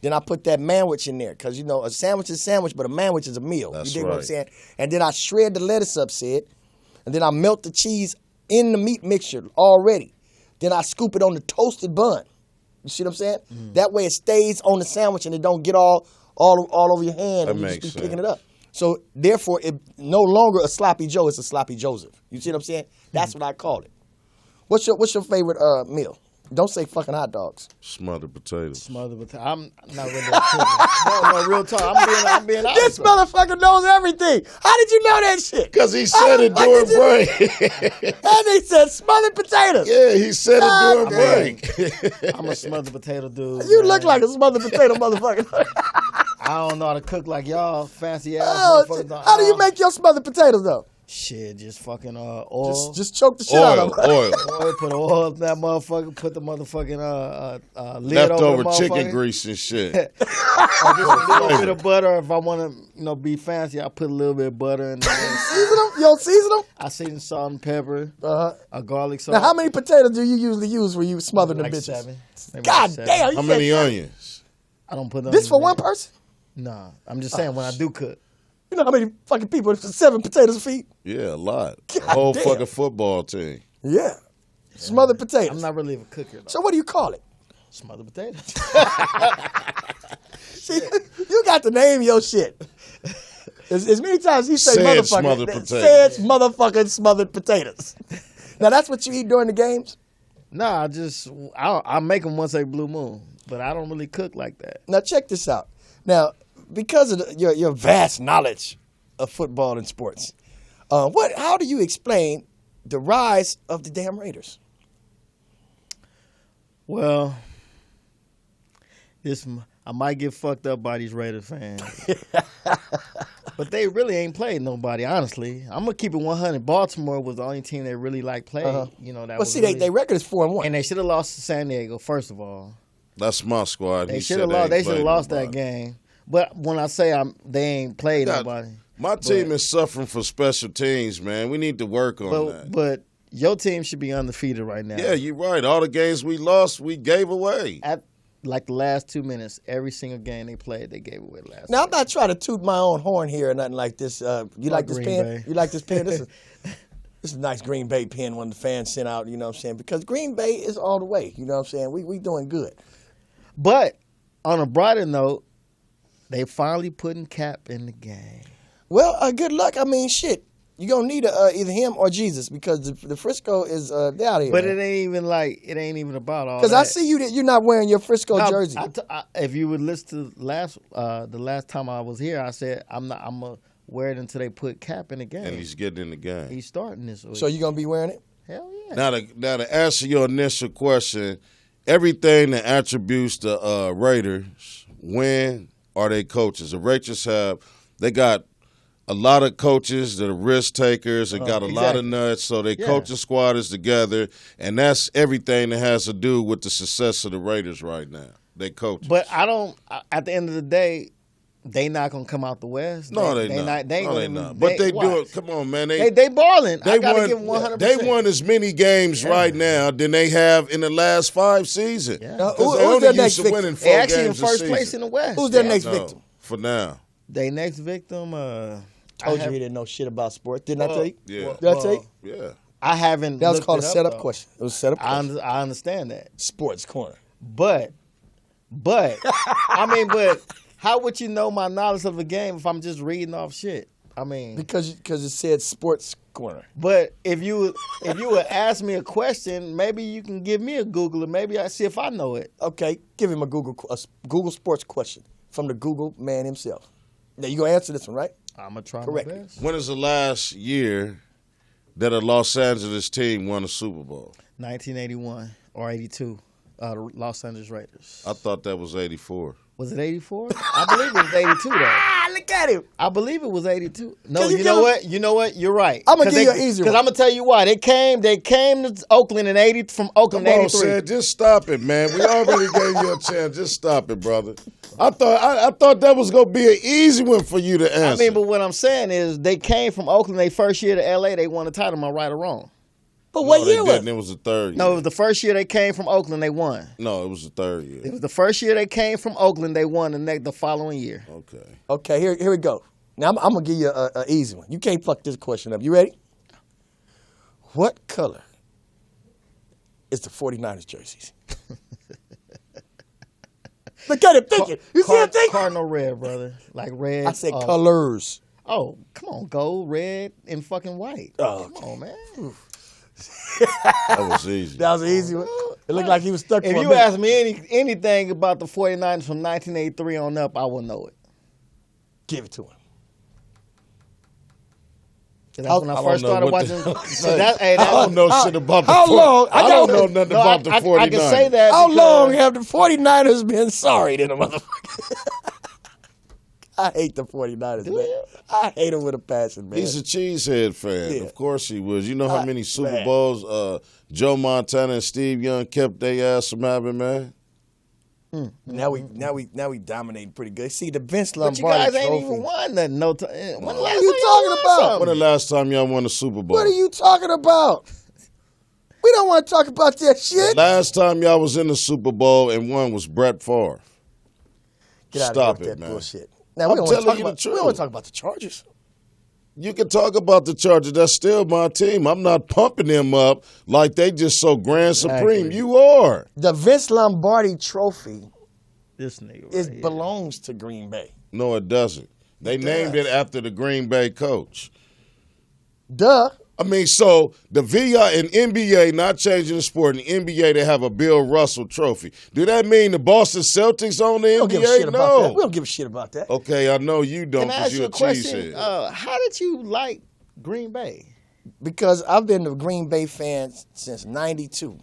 Then I put that manwich in there because, a sandwich is a sandwich, but a manwich is a meal. That's you dig right. what I'm saying? And then I shred the lettuce upset, and then I melt the cheese in the meat mixture already. Then I scoop it on the toasted bun. You see what I'm saying? Mm. That way it stays on the sandwich and it don't get all over your hand and you just be picking it up. So, therefore, it no longer a Sloppy Joe, it's a Sloppy Joseph. You see what I'm saying? That's what I call it. What's your favorite meal? Don't say fucking hot dogs. Smothered potatoes. I'm not really a cooker. No, real talk. I'm being honest. This motherfucker knows everything. How did you know that shit? Because he said it during break. And he said smothered potatoes. Yeah, he said it during break. I'm a smothered potato dude. You look like a smothered potato motherfucker. I don't know how to cook like y'all fancy ass motherfuckers. How do you make your smothered potatoes though? Shit, just fucking oil. Just choke the shit out of them. Oil. Put oil in that motherfucker. Put the motherfucking lid leftover over the chicken grease and shit. Just a little bit of butter. If I want to, be fancy, I put a little bit of butter in there. Season them? You don't season them? I season salt and pepper. A garlic salt. Now, how many potatoes do you usually use when you smother them like bitches? 7. Maybe God like 7. damn! How many onions? I don't put This for one person? Nah, I'm just saying when I do cook. You know how many fucking people 7 potatoes feed? Yeah, a lot. God A whole damn. fucking football team. Yeah. Smothered potatoes. I'm not really a cooker though. So what do you call it? Smothered potatoes. See, you got to name your shit. As many times he say Said motherfucker, smothered potatoes. said motherfucking smothered potatoes. Now that's what you eat during the games? Nah, I make them once a blue moon, but I don't really cook like that. Now check this out. Now, because of your vast knowledge of football and sports, how do you explain the rise of the damn Raiders? Well, I might get fucked up by these Raiders fans. But they really ain't played nobody, honestly. I'm gonna keep it 100. Baltimore was the only team that really played. You know that. Well, see, their record is 4-1, and they should have lost to San Diego. First of all, That's my squad. they should have lost. They should have lost that game. But when I say they ain't played nobody, My team is suffering for special teams, man. We need to work on that. But your team should be undefeated right now. Yeah, you're right. All the games we lost, we gave away. At like the last 2 minutes, every single game they played, they gave away last. Now, I'm not trying to toot my own horn here or nothing like this. You like this Green pen? Bay. You like this pen? This is a nice Green Bay pen one of the fans sent out, you know what I'm saying? Because Green Bay is all the way, you know what I'm saying? We doing good. But on a brighter note, they finally putting Cap in the game. Well, good luck. I mean, shit. You're going to need either him or Jesus because the Frisco is they out here. But it ain't even about all that. Because I see you're not wearing your Frisco jersey. If you would listen to the last time I was here, I said I'm gonna wear it until they put Cap in the game. And he's getting in the game. He's starting this week. So you're going to be wearing it? Hell yeah. Now to answer your initial question, everything that attributes the Raiders win are they coaches. The Raiders they got a lot of coaches that are risk takers and got a lot of nuts, so their coaching squad is together, and that's everything that has to do with the success of the Raiders right now. They coaches. But at the end of the day, they not gonna come out the West. No, they not. They not. But they do it. Come on, man. They balling. I gotta won, give them 100%. They won as many games right now than they have in the last 5 seasons. Yeah. Who's their next victim? Winning 4 They actually in games first a place season. in the West. Who's their next victim? For now. Their next victim. Told you he didn't know shit about sports. Didn't I tell you? Yeah. Did I tell you? Yeah. I haven't. That was looked called a it up, setup though. question. It was a setup question. I understand that, Sports Corner. but I mean, but how would you know my knowledge of the game if I'm just reading off shit? I mean, Because it said Sports Corner. but if you would ask me a question, maybe you can give me a Google and maybe I see if I know it. Okay, give him a Google Sports question from the Google man himself. Now you gonna answer this one, right? I'm gonna try Correct. my best. When is the last year that a Los Angeles team won a Super Bowl? 1981 or 82, the Los Angeles Raiders. I thought that was 84. Was it 84? I believe it was 82 though. Ah, look at him. I believe it was 82. No, Can you you know give what? You know what? You're right. I'm gonna give you an easy Because one. I'm gonna tell you why. They came to Oakland in from Oakland Come in on, 83. Sid, just stop it, man. We already gave you a chance. Just stop it, brother. I thought that was gonna be an easy one for you to I answer. mean, but what I'm saying is they came from Oakland. They first year to LA, they won the title. Am I right or wrong? But what they year was didn't. it? It was the third year. No, it was the first year they came from Oakland. They won. No, it was the third It year. was the first year they came from Oakland. They won the following year. Okay. Okay, here we go. Now I'm gonna give you an easy one. You can't fuck this question up. You ready? What color is the 49ers jerseys? Look at him thinking. You see him thinking? Cardinal red, brother. Like red. I said colors. Oh, come on, gold, red, and fucking white. Oh, Come on, man. That was easy. That was an easy one. It looked like he was stuck If for a you minute. ask me anything about the 49ers from 1983 on up, I will know it. Give it to him. 'Cause that's when I first started watching. I don't know shit about the how 49ers. long? I don't know nothing about the 49ers. I can say that. How because long have the 49ers been sorry to the motherfucker? I hate the 49ers, man. you? I hate them with a passion, man. He's a cheesehead fan. Yeah. Of course he was. You know how many Super man. Bowls Joe Montana and Steve Young kept their ass from having, man? Now we dominating pretty good. See, the Vince But you Lombardi guys ain't trophy. even won nothing. No time. What are you talking about? When the last time y'all won a Super Bowl? What are you talking about? We don't want to talk about that shit. Last time y'all was in the Super Bowl and won was Brett Favre. Get out Stop of here with it, that man. bullshit. Now I'm we don't want to telling talk you about. the We don't truth. want to talk about the Chargers. You can talk about the Chargers. That's still my team. I'm not pumping them up like they just so grand supreme. Exactly. You are. The Vince Lombardi trophy This nigga right here. belongs to Green Bay. No, it doesn't. They named it after the Green Bay coach. Duh. I mean, so the VI and NBA not changing the sport. In the NBA, they have a Bill Russell trophy. Do that mean the Boston Celtics own the We don't NBA? give a shit about No. that. We don't give a shit about that. Okay, I know you don't Can I ask because you you're a a question? cheesehead. How did you like Green Bay? Because I've been a Green Bay fan since '92.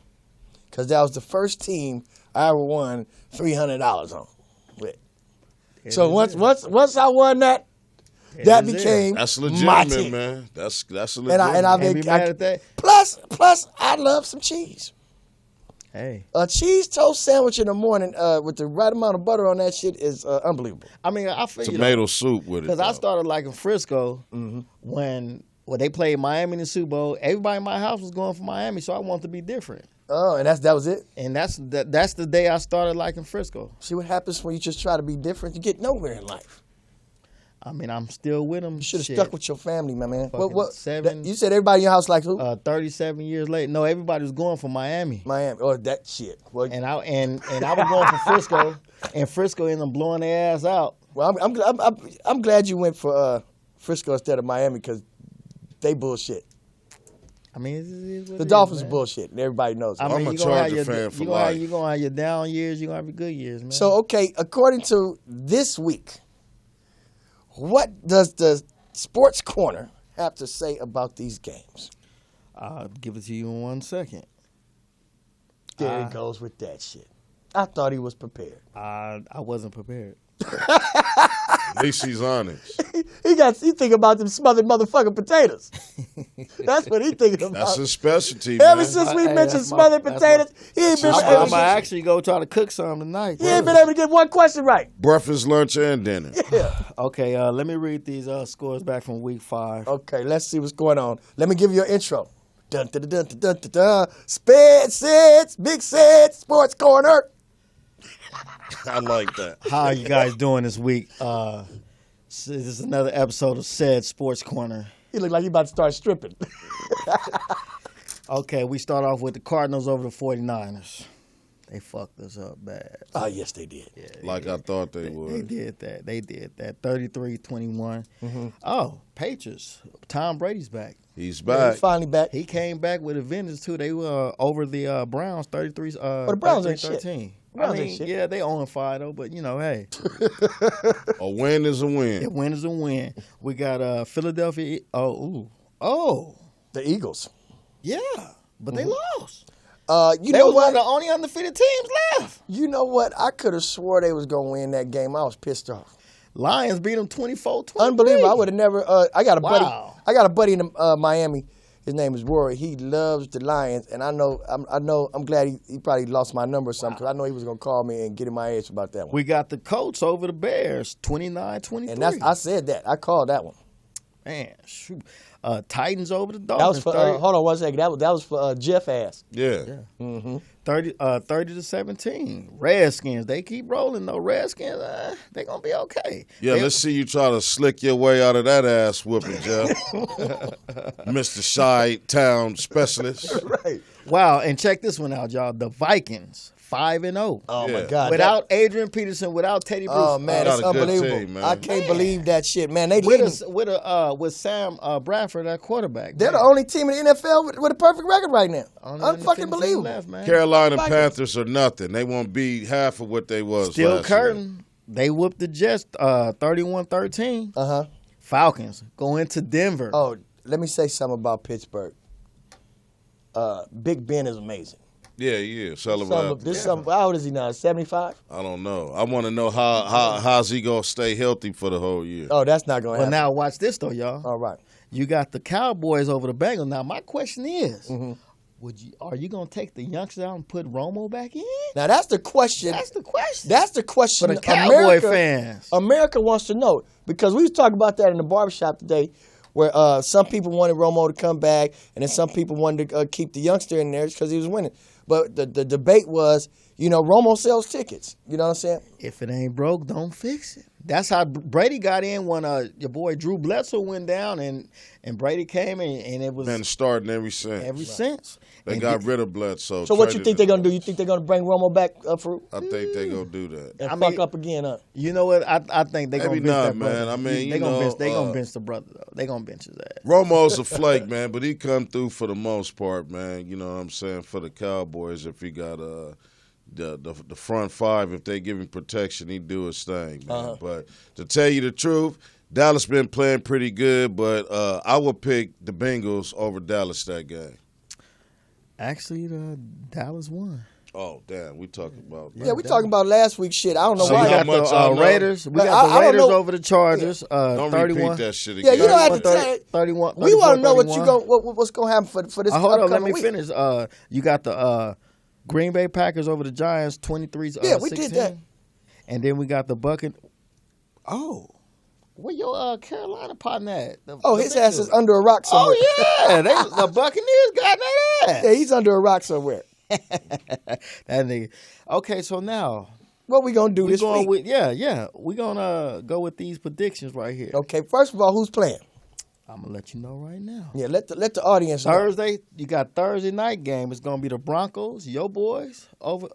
Because that was the first team I ever won $300 on with. So once I won that, that became That's my legitimate, team. man. That's a legitimate. And I've Can't been be mad at that. Plus, I love some cheese. Hey, A cheese toast sandwich in the morning with the right amount of butter on that shit is unbelievable. I mean, I feel tomato soup with it. because I though. started liking Frisco when they played Miami in the Super Bowl. Everybody in my house was going for Miami, so I wanted to be different. Oh, and that was it? And that's the day I started liking Frisco. See what happens when you just try to be different? You get nowhere in life. I mean, I'm still with them. You should have stuck with your family, my man. Fucking 7 You said everybody in your house likes who? 37 years later. No, everybody was going for Miami. Miami. Oh, that shit. Well, And I was going for Frisco, and Frisco ended up blowing their ass out. well, I'm glad you went for Frisco instead of Miami because they bullshit. I mean, it is what The it Dolphins is, man. bullshit, and everybody knows. I'm a you gonna have Charger your- fan for you gonna have- life. You're going to have your down years, you're going to have your good years, man. So, okay, according to this week, what does the Sports Corner have to say about these games? I'll give it to you in 1 second. There he goes with that shit. I thought he was prepared. I wasn't prepared. At least he's honest. He think about them smothered motherfucking potatoes. That's what he thinking about. That's his specialty, Ever man. since we Hey, mentioned that's my- smothered that's potatoes, he ain't been I'm able going to to actually go try to cook some tonight. he ain't been able to get one question right. Breakfast, lunch, and dinner. Okay, let me read these scores back from week 5. Okay, let's see what's going on. Let me give you your intro. Dun dun dun dun dun dun dun. Sped Sets, Big Sets, Sports Corner. I like that. How are you guys doing this week? This is another episode of Said Sports Corner. He look like he about to start stripping. Okay, we start off with the Cardinals over the 49ers. They fucked us up bad. Oh, yes, they did. Like I thought they They would. did that. They did that. 33-21. Oh, Patriots. Tom Brady's back. He's Yeah, back. he's finally back. He came back with a vengeance, too. They were over the Browns, 33 the Browns ain't shit. 13. Browns I ain't mean, shit. yeah, they own 5, though, but, hey. A win is a A win. win is a win. We got Philadelphia. Oh, The Eagles. yeah, but they lost. You They know was one of the what? only undefeated teams left. You know what? I could have swore they was gonna win that game. I was pissed off. Lions beat them 24-23. Unbelievable. I would have never. I got a buddy. Wow. I got a buddy in Miami. His name is Rory. He loves the Lions, and I know. I'm glad he probably lost my number or something because I know he was gonna call me and get in my ass about that one. We got the Colts over the Bears, 29-23. And I said that. I called that one. Man, shoot. Titans over the That was Dolphins. for. 30 Hold on one second. That was for Jeff ass. Yeah. 30-17. Redskins, they keep rolling though. Redskins, they gonna be okay. Yeah, let's see you try to slick your way out of that ass whooping, Jeff. Mr. Shy Town Specialist. Right. Wow, and check this one out, y'all. The Vikings, 5-0. Oh my Yeah. God. Without Adrian Peterson, without Teddy Bruce. Oh man, Got it's a good unbelievable. team, man. I can't believe that shit, man. They leading. with Sam Bradford at quarterback. They're the man. only team in the NFL with a perfect record right now. Only Unfucking undefeated team believable. left, man. Carolina Vikings. Panthers are nothing. They won't be half of what they was Still last year. curtain. They whooped the Jets 31-13. Uh-huh. Falcons go into Denver. Oh, let me say something about Pittsburgh. Big Ben is amazing. Yeah, yeah. Sullivan. How old is he now? 75? I don't know. I want to know how's he gonna stay healthy for the whole year. Oh, that's not going to Well, happen. now watch this though, y'all. All right. You got the Cowboys over the Bengals. Now my question is, Mm-hmm. are you gonna take the youngsters out and put Romo back in? Now, that's the question. That's the question. That's the question For the Cowboy fans. America wants to know. Because we was talking about that in the barbershop today, where some people wanted Romo to come back, and then some people wanted to keep the youngster in there because he was winning. But the debate was, Romo sells tickets. You know what I'm saying? If it ain't broke, don't fix it. That's how Brady got in when your boy Drew Bledsoe went down, and Brady came and it was Been starting ever since. They And got rid of Bledsoe. So what you traded think they're him. gonna do? You think they're gonna bring Romo back up for I think they're going to do that. and fuck up again? You know what? I think they're gonna Maybe bench not, that brother. man. I mean, they you gonna know, bench. They gonna bench the brother though. They gonna bench his ass. Romo's a flake, man, but he come through for the most part, man. You know what I'm saying? For the Cowboys, if he got the front five, if they give him protection, he do his thing, man. But to tell you the truth, Dallas been playing pretty good, but I would pick the Bengals over Dallas that game. Actually, the Dallas won. Oh, damn, we talking about Yeah, we talking about last week's shit. I don't know So why. we got much I the know? Raiders. We Like, got the I don't Raiders know. over the Chargers. Don't 31. repeat that shit Yeah, again. you don't have to 30, tell. 31. We want to know what 31. what's gonna happen for this. Hold on, let upcoming me week. finish. You got the Green Bay Packers over the Giants, 23. Yeah, we 16. did that. And then we got the Bucket. Oh, where your Carolina partner at? His ass is under a rock somewhere. Oh yeah, the Buccaneers got that ass. Yeah, he's under a rock somewhere. That nigga. Okay, so now What we gonna do we this going week? with we gonna go with these predictions right here. Okay, first of all, who's playing? I'm gonna let you know right now. Yeah, let the audience know. Thursday, you got Thursday night game. It's gonna be the Broncos, your boys, over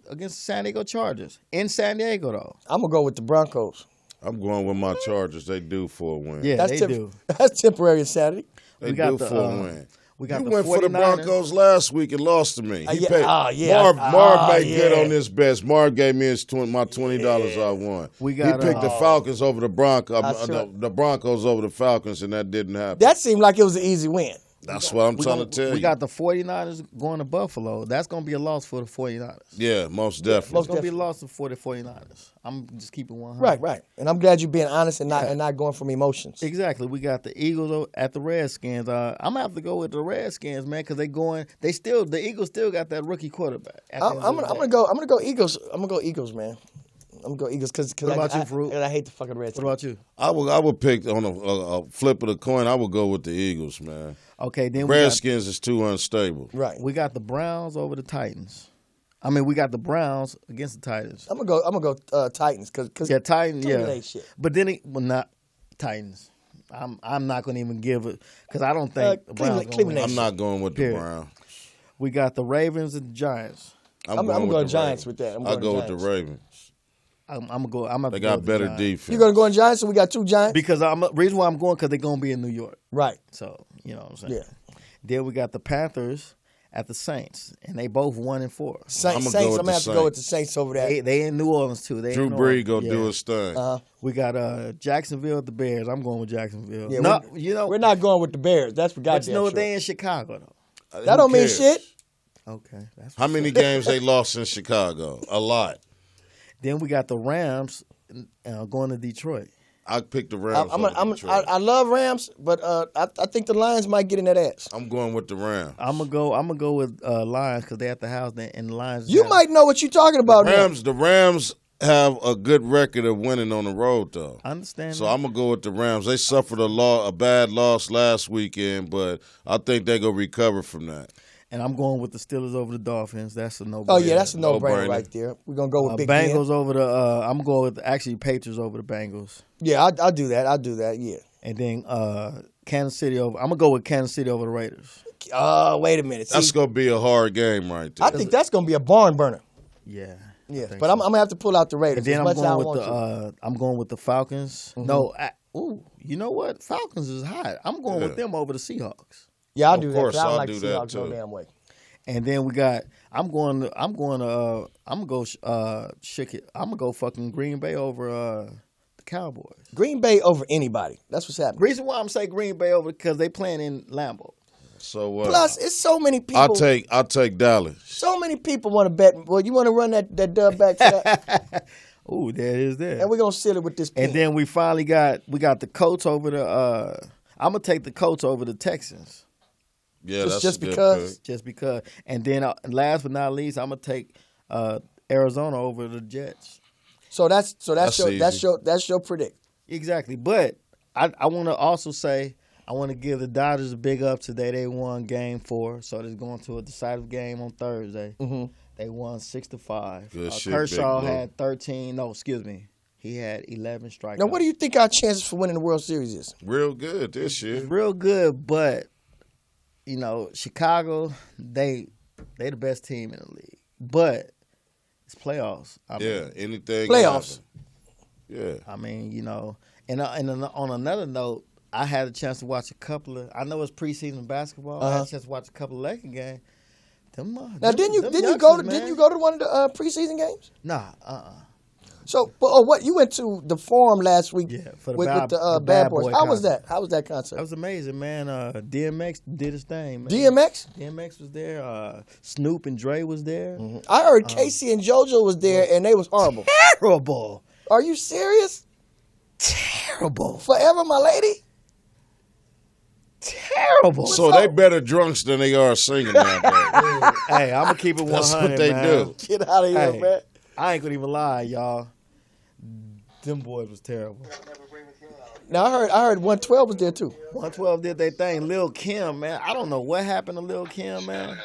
against the San Diego Chargers in San Diego though. I'm gonna go with the Broncos. I'm going with my Chargers. They do for a win. Yeah, That's they temp- do. That's temporary insanity. They we got do the, for a win. We got You the went for the 49ers. Broncos last week and lost to me. He yeah. paid. Yeah. Marv made good yeah. on this best. Marv gave me my $20 I won. We got, he picked the Falcons over the Broncos. That's right. The Broncos over the Falcons, and that didn't happen. That seemed like it was an easy win. That's what I'm trying to tell you. We got the 49ers going to Buffalo. That's going to be a loss for the 49ers. Yeah, most definitely. It's going to be a loss for the 49ers. I'm just keeping 100. Right. And I'm glad you're being honest and not going from emotions. Exactly. We got the Eagles at the Redskins. I'm going to have to go with the Redskins, man, because the Eagles still got that rookie quarterback. I'm gonna go Eagles. I'm gonna go Eagles, man. I'm gonna go Eagles because What about you, Farouk? I hate the fucking What Redskins. about you? I would pick on a flip of the coin. I would go with the Eagles, man. Okay, then Redskins is too unstable. Right. we got the Browns over the Titans. I mean, we got the Browns against the Titans. I'm gonna go Titans because Yeah, Titans. Titans Yeah, ain't shit. but then not Titans. I'm not going to even give it because I don't think the Browns. Cleveland gonna ain't win. I'm not going with the Period. Browns. We got the Ravens and the Giants. I'm going going the Giants Ravens. with that. I'm I'll going go with the Giants. Ravens. I'm gonna go. I'm gonna They go got with the better Giants. defense. You're gonna go in Giants, so we got two Giants. Because reason why I'm going because they're gonna be in New York. Right. So you know what I'm saying. Yeah. Then we got the Panthers at the Saints, and they both 1-4. Saints. I'ma go I'm with gonna the have to go with the Saints over that. They in New Orleans too. They Drew in New Brees Orleans. gonna do Yeah. his thing. We got Jacksonville at the Bears. I'm going with Jacksonville. Yeah, no, we're not going with the Bears. That's for But goddamn you know what? sure. They in Chicago though. That don't mean cares? shit. Okay, that's How many games they lost in Chicago? A lot. Then we got the Rams going to Detroit. I picked the Rams. I love Rams, but I think the Lions might get in that ass. I'm going with the Rams. I'm gonna go with Lions because they at the house and the Lions. You might know what you're talking about. now. The Rams have a good record of winning on the road, though. I understand. So that. I'm gonna go with the Rams. They suffered a bad loss last weekend, but I think they gonna recover from that. And I'm going with the Steelers over the Dolphins. That's a no-brainer. Oh yeah, that's a no-brainer No-brainer. right there. We're gonna go with Big Ben. Bengals over the. I'm going with actually Patriots over the Bengals, Yeah, I'll do that. I'll do that. Yeah. and then Kansas City over. I'm gonna go with Kansas City over the Raiders. Wait a minute. See, That's gonna be a hard game right there. I think that's gonna be a barn burner. Yeah. Yeah, think but so. I'm gonna have to pull out the Raiders. And then as I'm much as I going with want the. to. I'm going with the Falcons. No. You know what? Falcons is hot. I'm going with them over the Seahawks. Yeah, I'll of do course, that. 'Cause I don't I'll like do the that, Seahawks no too. damn way. And then we got. I'm going to go fucking Green Bay over the Cowboys. Green Bay over anybody. That's what's happening. Reason why I'm saying Green Bay over because they playing in Lambeau. So Plus, it's so many people. I'll take Dallas. So many people want to bet. Well, you want to run that dub back to that, Ooh, there it is there. and we're gonna seal it with this. And pin. then we got the Colts over the. I'm gonna take the Colts over the Texans Yeah, Just- that's just a good because? pick. just because. And then last but not least, I'm gonna take Arizona over the Jets. So that's That's your predict. Exactly, but I want to also say I want to give the Dodgers a big up today. They won Game 4, so they're going to a decisive game on Thursday. Mm-hmm. They won 6-5. Good shit, Kershaw Big Blue. had 13. No, excuse me. He had 11 strikeouts. Now, what do you think our chances for winning the World Series is? Real good this year. Real good, but Chicago, they the best team in the league. But it's playoffs. Anything. Playoffs. Yeah. I mean, and on another note, I had a chance to watch a couple of. I know it's preseason basketball. I had a chance to watch a couple of Lakers games. Now, didn't you go to one of the preseason games? Nah. So, what you went to the forum last week? Yeah, for the with Bad the Bad Boy Boys. How was concert. that? How was that concert? That was amazing, man. DMX did his thing, man. DMX was there. Snoop and Dre was there. I heard Casey and JoJo was there, and they was horrible. Terrible. Are you serious? Terrible. Forever, my lady. Terrible. So they better drunks than they are singing nowadays. Hey, I'm gonna keep it 100. That's what they man. do. Get out of here, Hey, man. I ain't gonna even lie, y'all. Them boys was terrible. Now I heard 112 was there too. 112 did their thing. Lil Kim, man. I don't know what happened to Lil Kim, man.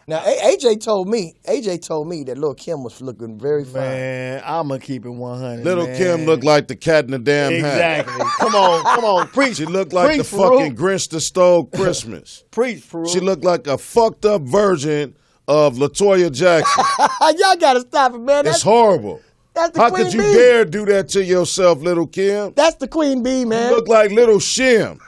Now AJ told me that Lil Kim was looking very fine. Man, I'm gonna keep it 100. Little man. Kim looked like the cat in the damn hat. Exactly. Come on, preach. She looked like the Farouk. fucking Grinch that stole Christmas. Preach, Farouk. She looked like a fucked up version of LaToya Jackson. Y'all gotta stop it, man. It's horrible. That's the How Queen could you Bee. dare do that to yourself, little Kim? That's the Queen Bee, man. You look like little Shim.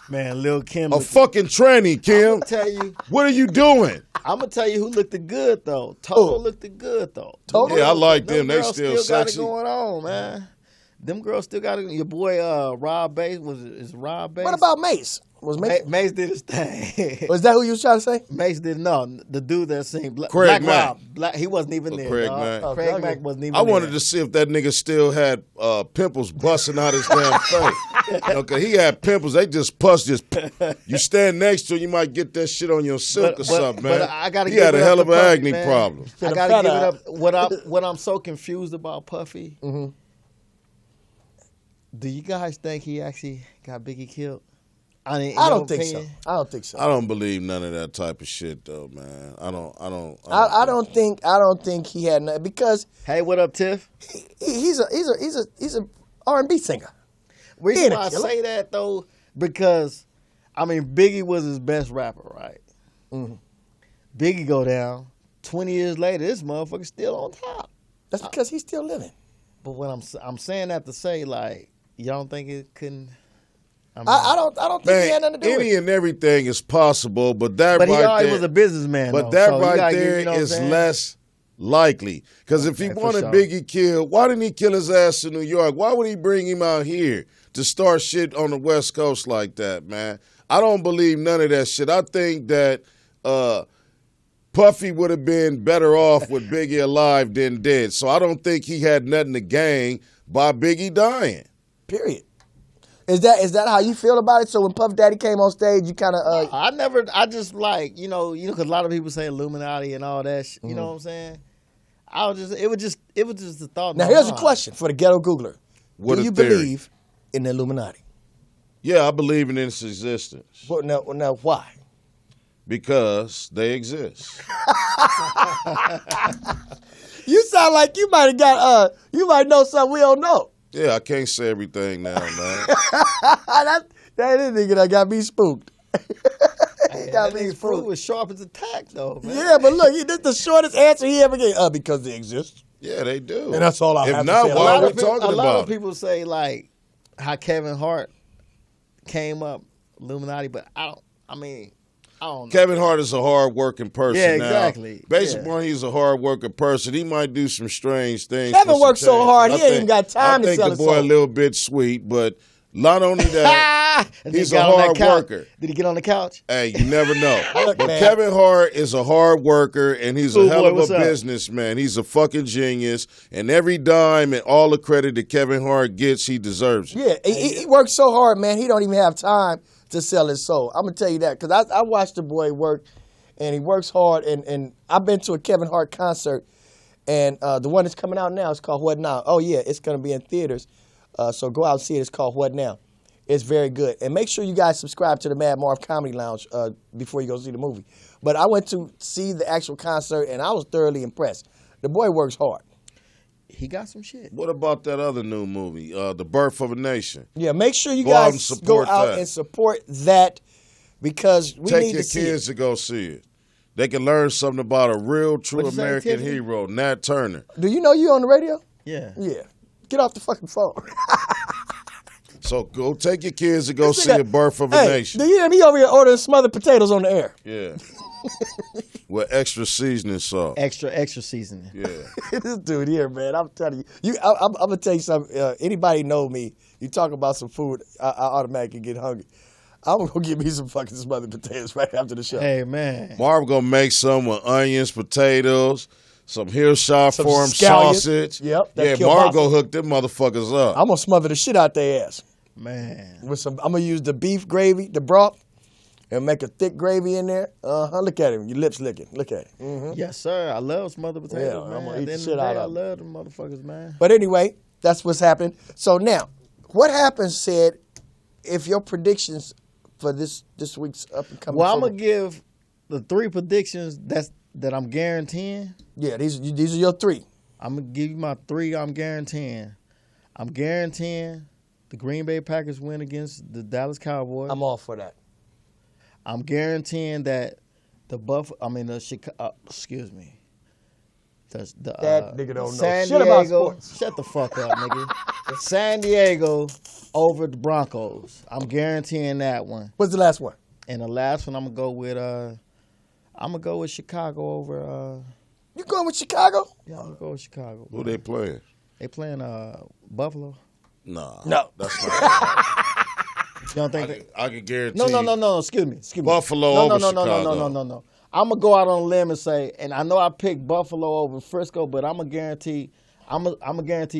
Man, Lil Kim. A fucking tranny, Kim. Tell you, What are you doing? I'm gonna tell you who looked the good though. Toto Who? looked the good though. Toto? Yeah, I like them. They girls still got sexy. it going on, man. Them girls still got it. Your boy Rob Bass is Rob Bass. What about Mace? Was Mace? Mace did his thing. Was that who you was trying to say? Mace did the dude that sing Craig Black Mack. Rob. He wasn't even there. Craig dog. Mack. Oh, Craig okay. Mack wasn't even I there. wanted to see if that nigga still had pimples busting out his damn face. Okay, he had pimples. They just pus. You stand next to him, you might get that shit on your silk or something, man. But I gotta he give had it a up hell to of an Puffy, acne man. problem. I gotta give it up. What I'm so confused about Puffy. Mm-hmm. Do you guys think he actually got Biggie killed? I mean, I don't think so. I don't think so. I don't believe none of that type of shit, though, man. I don't think he had nothing because Hey, what up, Tiff? he's a R&B singer. Reason He why I ain't a killer. say that though, because I mean Biggie was his best rapper, right? Mm-hmm. Biggie go down. 20 years later, this motherfucker's still on top. That's because he's still living. But what I'm saying that to say, like, y'all don't think it couldn't? I, mean, I don't think he had Man, nothing to do with any it. and everything is possible, but that but he right always there, was a businessman. but though, that so you right gotta there give, you know what I'm is saying? less likely. Because if he Okay, for wanted sure. Biggie killed, why didn't he kill his ass in New York? Why would he bring him out here to start shit on the West Coast like that, man? I don't believe none of that shit. I think that Puffy would have been better off with Biggie alive than dead. So I don't think he had nothing to gain by Biggie dying. Period. Is that how you feel about it? So when Puff Daddy came on stage, you kind of I just like, because a lot of people say Illuminati and all that shit, you know what I'm saying? It was just a thought. in now my here's a mind. question for the ghetto Googler: What do a you theory. believe in the Illuminati? Yeah, I believe in its existence Well, now why? because they exist. You sound like you might have got you might know something we don't know. Yeah, I can't say everything now, man. that is nigga that got me spooked. Hey, got that me nigga's fruit spooked. was sharp as a tack, though, man. Yeah, but look, this is the shortest answer he ever gave. Because they exist. Yeah, they do. And that's all I If have to not, say. why are we A talking lot about of it? people say like how Kevin Hart came up Illuminati, but I don't know. Kevin Hart is a hard-working person. Yeah, now. exactly. Based Yeah. upon he's a hard-working person, he might do some strange things. Kevin for some works so change. hard, I he ain't even got time I to sell think his the boy soul. a little bit sweet, but not only that, And he's he a got on that hard couch. worker. Did he get on the couch? Hey, you never know. Look, But man. Kevin Hart is a hard worker, and he's a Cool hell boy, of what's a up? businessman. He's a fucking genius, and every dime and all the credit that Kevin Hart gets, he deserves it. Yeah, he works so hard, man. He don't even have time to sell his soul. I'm gonna tell you that because I watched the boy work, and he works hard. And I've been to a Kevin Hart concert, and the one that's coming out now is called What Now? Oh yeah, it's gonna be in theaters. So go out and see it. It's called What Now? It's very good. And make sure you guys subscribe to the Mad Marv Comedy Lounge before you go see the movie. But I went to see the actual concert, and I was thoroughly impressed. The boy works hard. he got some shit. What about that other new movie, The Birth of a Nation? Yeah, make sure you Go out and guys go support out that. and support that because we Take need your to see kids it. to go see it. They can learn something about a real, true What'd you say, American Tiffany? hero, Nat Turner. Do you know you on the radio? Yeah. Yeah. Get off the fucking phone. So go take your kids to go This see nigga- The Birth of a Hey, Nation. do you hear me over here ordering smothered potatoes on the air? Yeah. With extra seasoning salt. Extra seasoning. Yeah. This dude here, man, I'm telling you. I'm gonna tell you something. Anybody know me? You talk about some food, I automatically get hungry. I'm gonna go get me some fucking smothered potatoes right after the show. Hey man. Marv gonna make some with onions, potatoes, some Hillshire Some Farm scallions. sausage. Yep, that Yeah, kielbasa. Marv gonna hook them motherfuckers up. I'm gonna smother the shit out their ass Man. with some. I'm gonna use the beef gravy, the broth, and make a thick gravy in there. Look at him. Your lips licking. Look at it. Yes, sir. I love smothered potatoes, Yeah, man. I'm gonna At eat the the end of shit the out day, I of 'em. love them motherfuckers, man. But anyway, that's what's happening. So now, what happens, said, if your predictions for this week's up and coming? Well, I'm football- gonna give the 3 predictions that I'm guaranteeing. Yeah, these are your 3. I'm gonna give you my 3. I'm guaranteeing. I'm guaranteeing the Green Bay Packers win against the Dallas Cowboys. I'm all for that. I'm guaranteeing that the Chicago. Excuse me. That nigga don't know San shit Diego, about sports. Shut the fuck up, nigga. San Diego over the Broncos. I'm guaranteeing that one. What's the last one? And the last one, I'm gonna go with Chicago over. You going with Chicago? Yeah, I'm gonna go with Chicago. Who they playing? They playing Buffalo. Nah. No. That's not You don't think? They, I can guarantee no. Excuse me. Buffalo no, over no, Chicago. No. I'm gonna go out on a limb and say, and I know I picked Buffalo over Frisco, but I'm gonna guarantee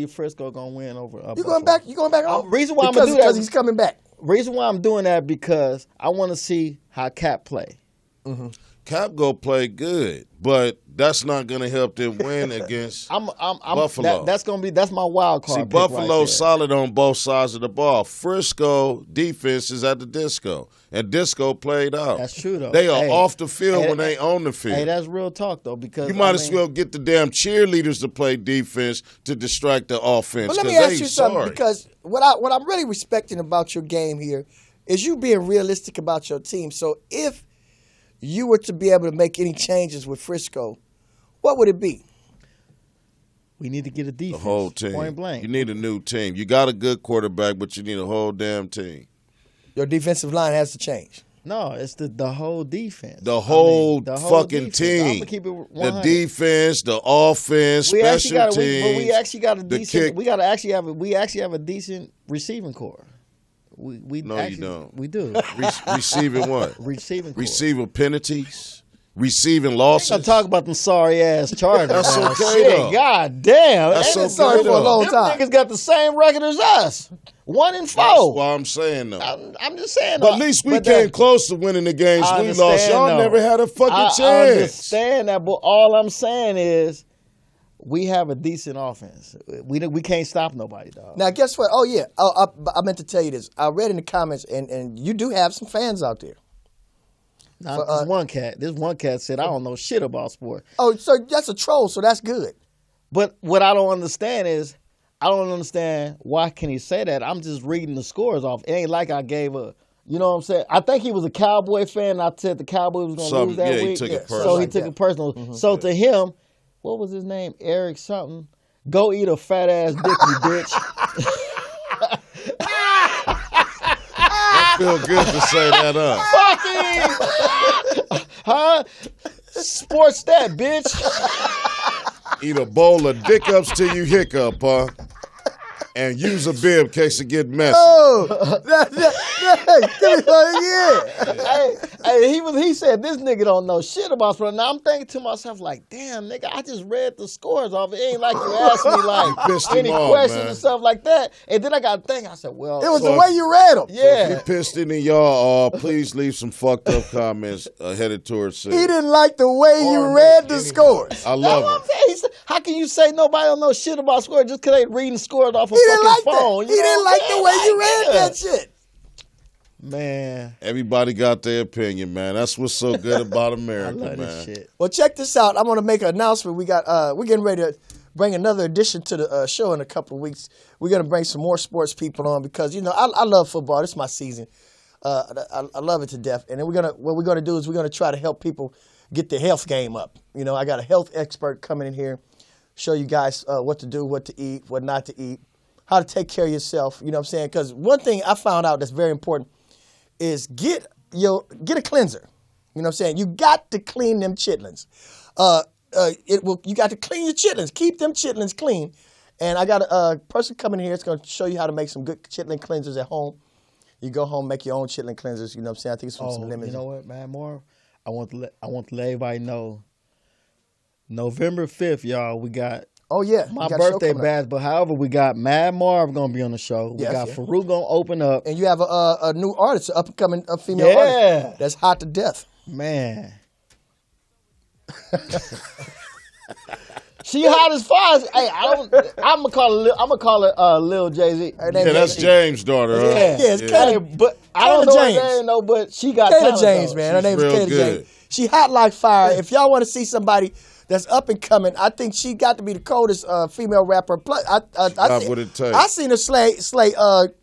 Frisco gonna win over. You Buffalo. going back? You going back home? Reason why I'm gonna do that because he's coming back. Reason why I'm doing that because I want to see how Cap play. Cap go play good, but that's not going to help them win against Buffalo. That's my wild card. See, pick right Buffalo's there. solid on both sides of the ball. Frisco defense is at the disco, and disco played out. That's true, though. They are Hey, off the field hey, when they on the field. Hey, that's real talk though because You might as well get the damn cheerleaders to play defense to distract the offense. But let me 'cause ask they you something, sorry. because what I'm really respecting about your game here is you being realistic about your team. So if you were to be able to make any changes with Frisco, what would it be? we need to get a the defense. whole team. Point blank. You need a new team. You got a good quarterback, but you need a whole damn team. Your defensive line has to change. No, it's the whole defense. The whole the whole fucking defense. team. I'ma keep it The 100. defense, the offense, We actually special got teams. we actually got a the decent. kick. We actually have a decent receiving core. We No, actually, you don't. We do. Receiving what? Receiving core. Receiving penalties, receiving I'm losses. talk about them sorry ass Chargers. That's now. okay, Shit, though. God damn. That's They been okay, sorry for a though. long Them time. niggas got the same record as us. 1-4. That's why I'm saying though. I'm just saying. But at least we came close to winning the games I we lost. understand, Y'all though. never had a fucking I chance. understand that, but all I'm saying is we have a decent offense. We can't stop nobody, dog. Now, guess what? Oh, yeah. I meant to tell you this. I read in the comments, and you do have some fans out there. Now, this one cat said, I don't know shit about sport. Oh, so that's a troll, so that's good. But what I don't understand is, I don't understand why can he say that. I'm just reading the scores off. It ain't like I gave a, you know what I'm saying? I think he was a Cowboy fan. And I said the Cowboys was going to lose that yeah, he week. took it So personal. he took it personal. So to him, what was his name? Eric something. Go eat a fat ass dick, you bitch. I feel good to say that up. Fucking huh? Sports that, bitch. Eat a bowl of dick ups till you hiccup, huh? And use a bib in case it get messy. Oh, give me He said this nigga don't know shit about sport. Now I'm thinking to myself like, damn nigga, I just read the scores off. It ain't like you asked me like pissed him any off, questions man. and stuff like that. And then I got to think. I said, well, It was the way you read them. If yeah. you pissed any of y'all off, please leave some fucked up comments headed towards He C. didn't like the way you Or read me, the anybody. scores. I That's love what I'm it. saying. He said, how can you say nobody don't know shit about scores just because they reading scores off a He didn't fucking like phone? that. He didn't like the way you read that shit. Man, Everybody got their opinion, man. That's what's so good about I America, love man. this shit. Well, check this out. I'm gonna make an announcement. We're getting ready to bring another addition to the show in a couple of weeks. We're going to bring some more sports people on because, you know, I love football. This is my season. I love it to death. And then what we're going to do is we're going to try to help people get their health game up. You know, I got a health expert coming in here, show you guys what to do, what to eat, what not to eat, how to take care of yourself. You know what I'm saying? Because one thing I found out that's very important is get a cleanser. You know what I'm saying? You got to clean them chitlins. You got to clean your chitlins. Keep them chitlins clean. And I got a person coming here that's going to show you how to make some good chitlin cleansers at home. You go home, make your own chitlin cleansers. You know what I'm saying? I think it's from some lemons. You know what, man, Marv? I want to let everybody know. November 5th, y'all, we got my birthday bash. But however, we got Mad Marv going to be on the show. We got Farouk going to open up. And you have a new artist, an up-and-coming female artist that's hot to death. Man. She hot as far as I'm gonna call it Lil Jay-Z. Yeah, that's James' daughter, huh? Yeah, it's Kayla, but I don't know her name though, but she got Kayla talent, James, though. man. Her name's Kayla good. James. She hot like fire. If y'all want to see somebody that's up and coming, I think she got to be the coldest female rapper. Plus, I seen her slay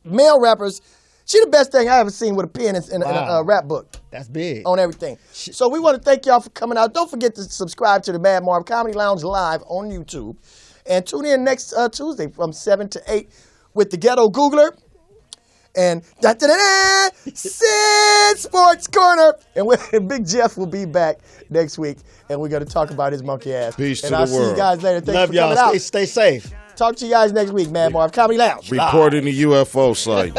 male rappers. She the best thing I ever seen with a pen in a rap book. That's big. On everything. So we want to thank y'all for coming out. Don't forget to subscribe to the Mad Marv Comedy Lounge live on YouTube. And tune in next Tuesday from 7 to 8 with the Ghetto Googler. And Sid Sports Corner. And Big Jeff will be back next week. And we're going to talk about his monkey ass. Peace to and the I'll world. see you guys later. Thanks Love for y'all. coming out. Stay safe. Talk to you guys next week, Mad Marv Comedy Lounge. Reporting the UFO site.